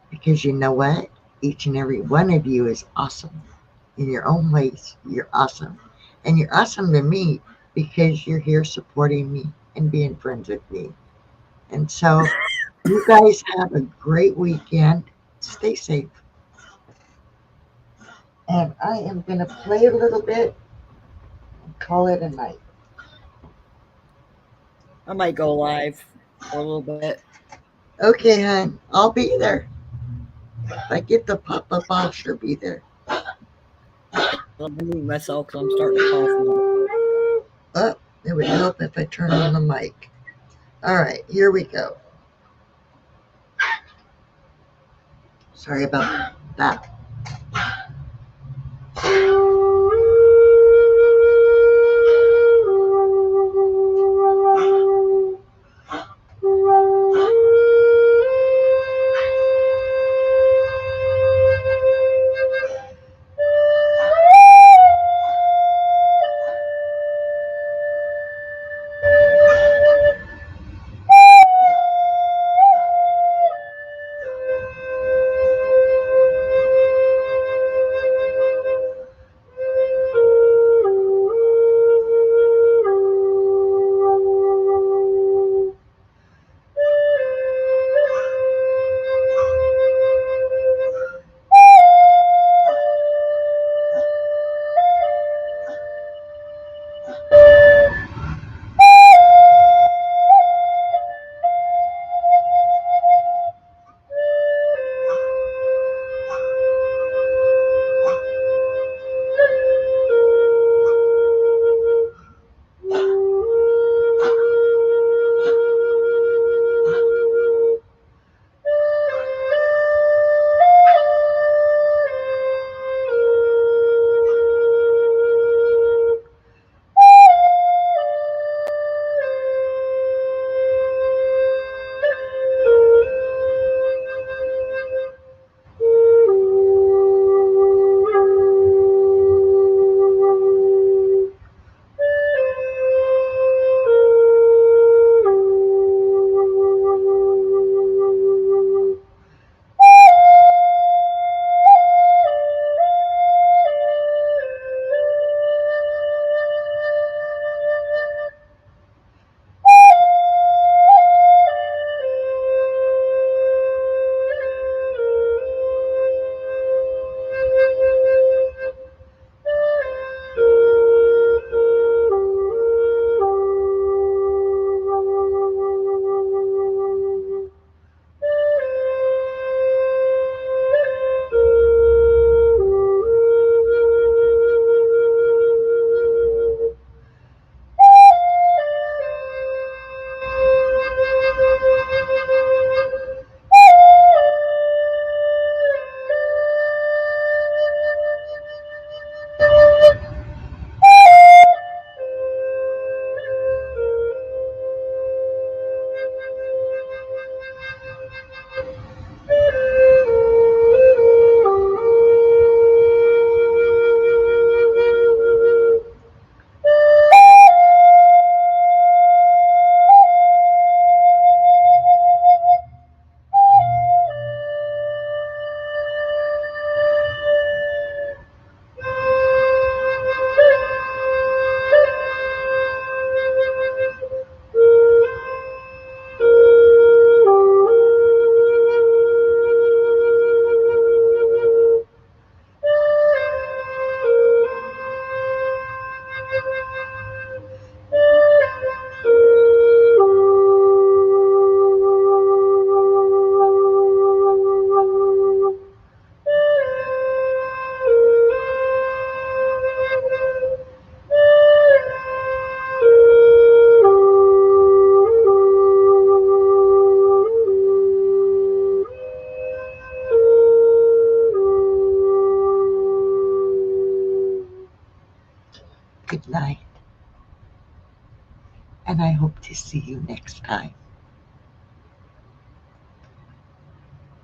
Because you know what? Each and every one of you is awesome. In your own ways, you're awesome. And you're awesome to me because you're here supporting me and being friends with me. And so you guys have a great weekend. Stay safe. And I am going to play a little bit and call it a night. I might go live for a little bit. Okay, hon. I'll be there. If I get the pop up, I'll sure be there. I'll mute myself because I'm starting to cough. Oh, it would help if I turn on the mic. All right, here we go. Sorry about that. good night. And I hope to see you next time.